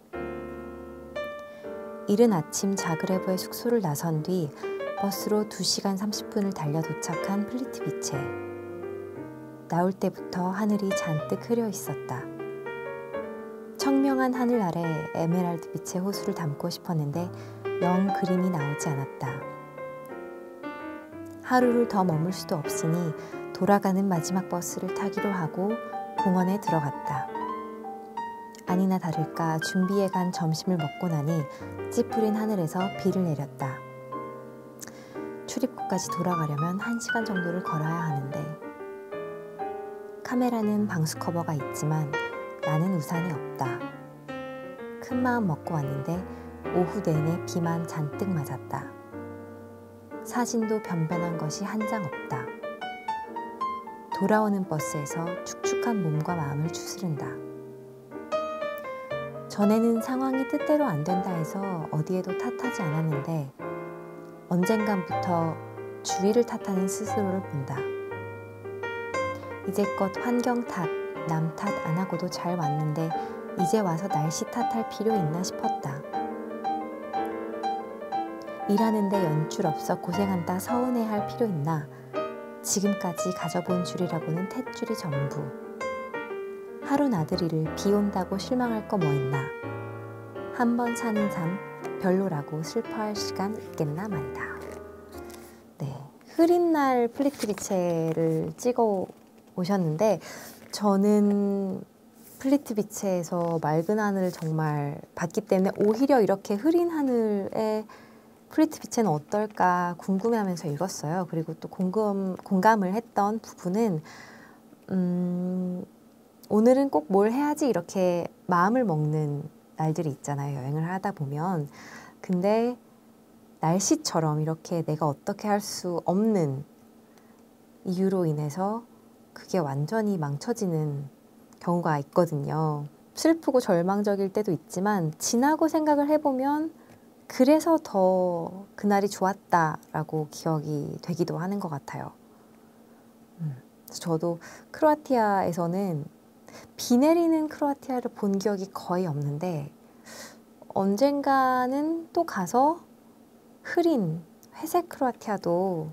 이른 아침 자그레브의 숙소를 나선 뒤 버스로 2시간 30분을 달려 도착한 플리트비체. 나올 때부터 하늘이 잔뜩 흐려 있었다. 청명한 하늘 아래 에메랄드 빛의 호수를 담고 싶었는데 영 그림이 나오지 않았다. 하루를 더 머물 수도 없으니 돌아가는 마지막 버스를 타기로 하고 공원에 들어갔다. 아니나 다를까 준비해간 점심을 먹고 나니 찌푸린 하늘에서 비를 내렸다. 출입구까지 돌아가려면 1시간 정도를 걸어야 하는데 카메라는 방수 커버가 있지만 나는 우산이 없다. 큰 마음 먹고 왔는데 오후 내내 비만 잔뜩 맞았다. 사진도 변변한 것이 한 장 없다. 돌아오는 버스에서 축축한 몸과 마음을 추스른다. 전에는 상황이 뜻대로 안 된다 해서 어디에도 탓하지 않았는데 언젠간부터 주위를 탓하는 스스로를 본다. 이제껏 환경 탓, 남 탓 안 하고도 잘 왔는데 이제 와서 날씨 탓할 필요 있나 싶었다. 일하는데 연출 없어 고생한다 서운해할 필요 있나? 지금까지 가져본 줄이라고는 탯줄이 전부. 하루 나들이를 비 온다고 실망할 거 뭐 있나? 한 번 사는 삶 별로라고 슬퍼할 시간 있겠나 말이다. 네, 흐린 날 플리트비체를 찍어 오셨는데 저는 플리트비체에서 맑은 하늘을 정말 봤기 때문에 오히려 이렇게 흐린 하늘에 플리트비체는 어떨까 궁금해하면서 읽었어요. 그리고 또 공감을 했던 부분은 오늘은 꼭 뭘 해야지 이렇게 마음을 먹는 날들이 있잖아요. 여행을 하다 보면. 근데 날씨처럼 이렇게 내가 어떻게 할 수 없는 이유로 인해서 그게 완전히 망쳐지는 경우가 있거든요. 슬프고 절망적일 때도 있지만 지나고 생각을 해보면 그래서 더 그날이 좋았다라고 기억이 되기도 하는 것 같아요. 저도 크로아티아에서는 비 내리는 크로아티아를 본 기억이 거의 없는데 언젠가는 또 가서 흐린 회색 크로아티아도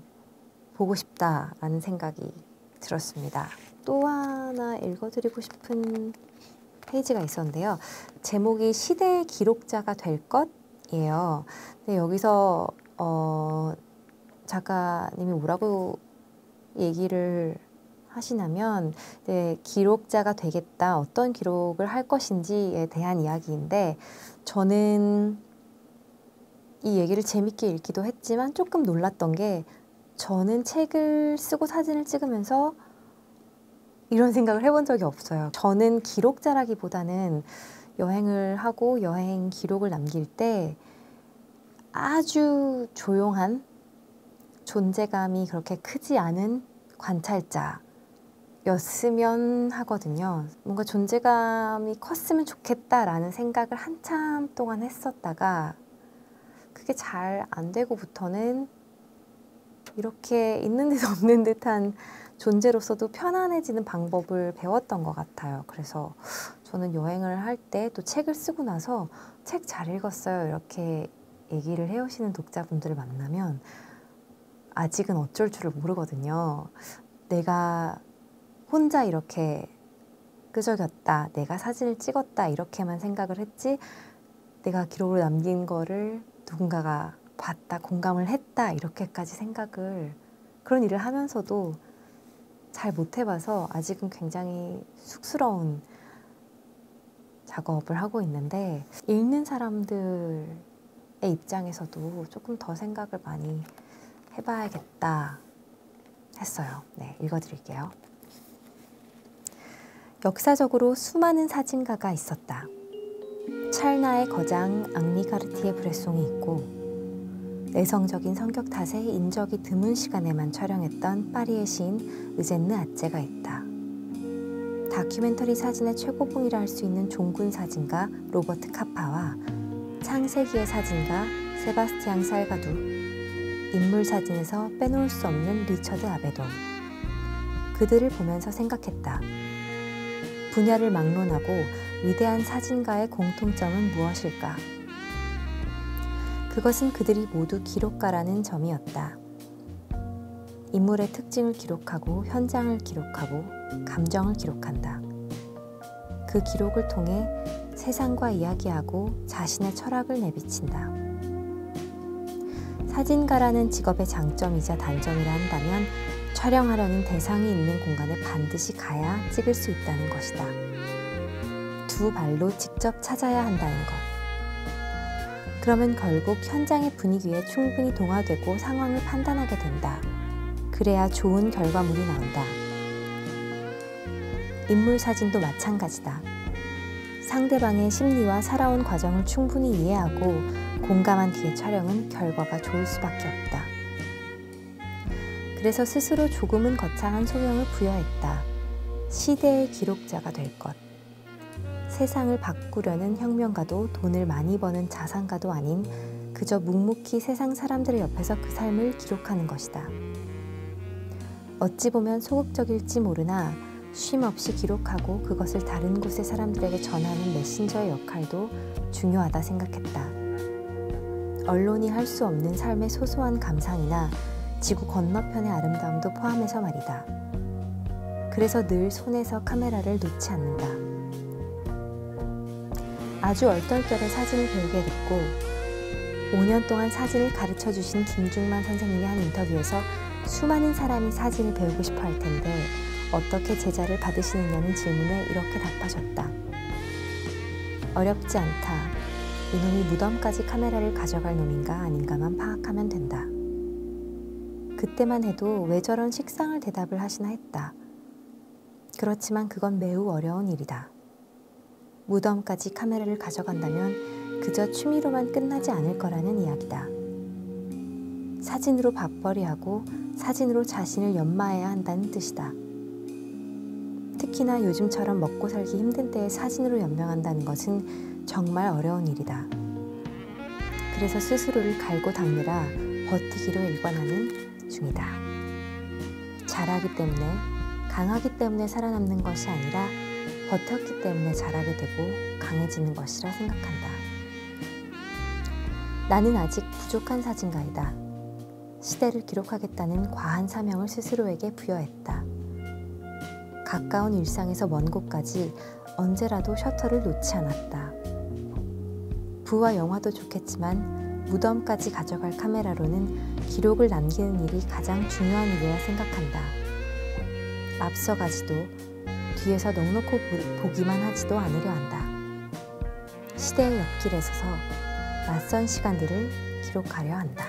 보고 싶다라는 생각이 들었습니다. 또 하나 읽어드리고 싶은 페이지가 있었는데요. 제목이 시대의 기록자가 될 것이에요. 근데 여기서 작가님이 뭐라고 얘기를 하시냐면 기록자가 되겠다, 어떤 기록을 할 것인지에 대한 이야기인데 저는 이 얘기를 재밌게 읽기도 했지만 조금 놀랐던 게 저는 책을 쓰고 사진을 찍으면서 이런 생각을 해본 적이 없어요. 저는 기록자라기보다는 여행을 하고 여행 기록을 남길 때 아주 조용한 존재감이 그렇게 크지 않은 관찰자였으면 하거든요. 뭔가 존재감이 컸으면 좋겠다라는 생각을 한참 동안 했었다가 그게 잘 안 되고부터는 이렇게 있는 듯 없는 듯한 존재로서도 편안해지는 방법을 배웠던 것 같아요. 그래서 저는 여행을 할 때 또 책을 쓰고 나서 책 잘 읽었어요 이렇게 얘기를 해오시는 독자분들을 만나면 아직은 어쩔 줄을 모르거든요. 내가 혼자 이렇게 끄적였다, 내가 사진을 찍었다 이렇게만 생각을 했지 내가 기록으로 남긴 거를 누군가가 봤다, 공감을 했다 이렇게까지 생각을 그런 일을 하면서도 잘 못 해봐서 아직은 굉장히 쑥스러운 작업을 하고 있는데 읽는 사람들의 입장에서도 조금 더 생각을 많이 해봐야겠다 했어요. 네, 읽어드릴게요. 역사적으로 수많은 사진가가 있었다. 찰나의 거장 앙리 카르티에 브레송이 있고 내성적인 성격 탓에 인적이 드문 시간에만 촬영했던 파리의 시인 의젠느 아째가 있다. 다큐멘터리 사진의 최고봉이라 할 수 있는 종군 사진가 로버트 카파와 창세기의 사진가 세바스티앙 살가두, 인물 사진에서 빼놓을 수 없는 리처드 아베돈. 그들을 보면서 생각했다. 분야를 막론하고 위대한 사진가의 공통점은 무엇일까? 그것은 그들이 모두 기록가라는 점이었다. 인물의 특징을 기록하고 현장을 기록하고 감정을 기록한다. 그 기록을 통해 세상과 이야기하고 자신의 철학을 내비친다. 사진가라는 직업의 장점이자 단점이라 한다면 촬영하려는 대상이 있는 공간에 반드시 가야 찍을 수 있다는 것이다. 두 두 발로 직접 찾아야 한다는 것. 그러면 결국 현장의 분위기에 충분히 동화되고 상황을 판단하게 된다. 그래야 좋은 결과물이 나온다. 인물 사진도 마찬가지다. 상대방의 심리와 살아온 과정을 충분히 이해하고 공감한 뒤의 촬영은 결과가 좋을 수밖에 없다. 그래서 스스로 조금은 거창한 소명을 부여했다. 시대의 기록자가 될 것. 세상을 바꾸려는 혁명가도 돈을 많이 버는 자산가도 아닌 그저 묵묵히 세상 사람들의 옆에서 그 삶을 기록하는 것이다. 어찌 보면 소극적일지 모르나 쉼없이 기록하고 그것을 다른 곳의 사람들에게 전하는 메신저의 역할도 중요하다 생각했다. 언론이 할 수 없는 삶의 소소한 감상이나 지구 건너편의 아름다움도 포함해서 말이다. 그래서 늘 손에서 카메라를 놓지 않는다. 아주 얼떨결에 사진을 배우게 됐고 5년 동안 사진을 가르쳐 주신 김중만 선생님이 한 인터뷰에서 수많은 사람이 사진을 배우고 싶어 할 텐데 어떻게 제자를 받으시느냐는 질문에 이렇게 답하셨다. 어렵지 않다. 이놈이 무덤까지 카메라를 가져갈 놈인가 아닌가만 파악하면 된다. 그때만 해도 왜 저런 식상을 대답을 하시나 했다. 그렇지만 그건 매우 어려운 일이다. 무덤까지 카메라를 가져간다면 그저 취미로만 끝나지 않을 거라는 이야기다. 사진으로 밥벌이하고 사진으로 자신을 연마해야 한다는 뜻이다. 특히나 요즘처럼 먹고 살기 힘든 때에 사진으로 연명한다는 것은 정말 어려운 일이다. 그래서 스스로를 갈고 닦느라 버티기로 일관하는 중이다. 잘하기 때문에, 강하기 때문에 살아남는 것이 아니라 버텼기 때문에 잘하게 되고 강해지는 것이라 생각한다. 나는 아직 부족한 사진가이다. 시대를 기록하겠다는 과한 사명을 스스로에게 부여했다. 가까운 일상에서 먼 곳까지 언제라도 셔터를 놓지 않았다. 부와 영화도 좋겠지만 무덤까지 가져갈 카메라로는 기록을 남기는 일이 가장 중요한 일이라 생각한다. 앞서가지도 뒤에서 넋놓고 보기만 하지도 않으려 한다. 시대의 옆길에 서서 낯선 시간들을 기록하려 한다.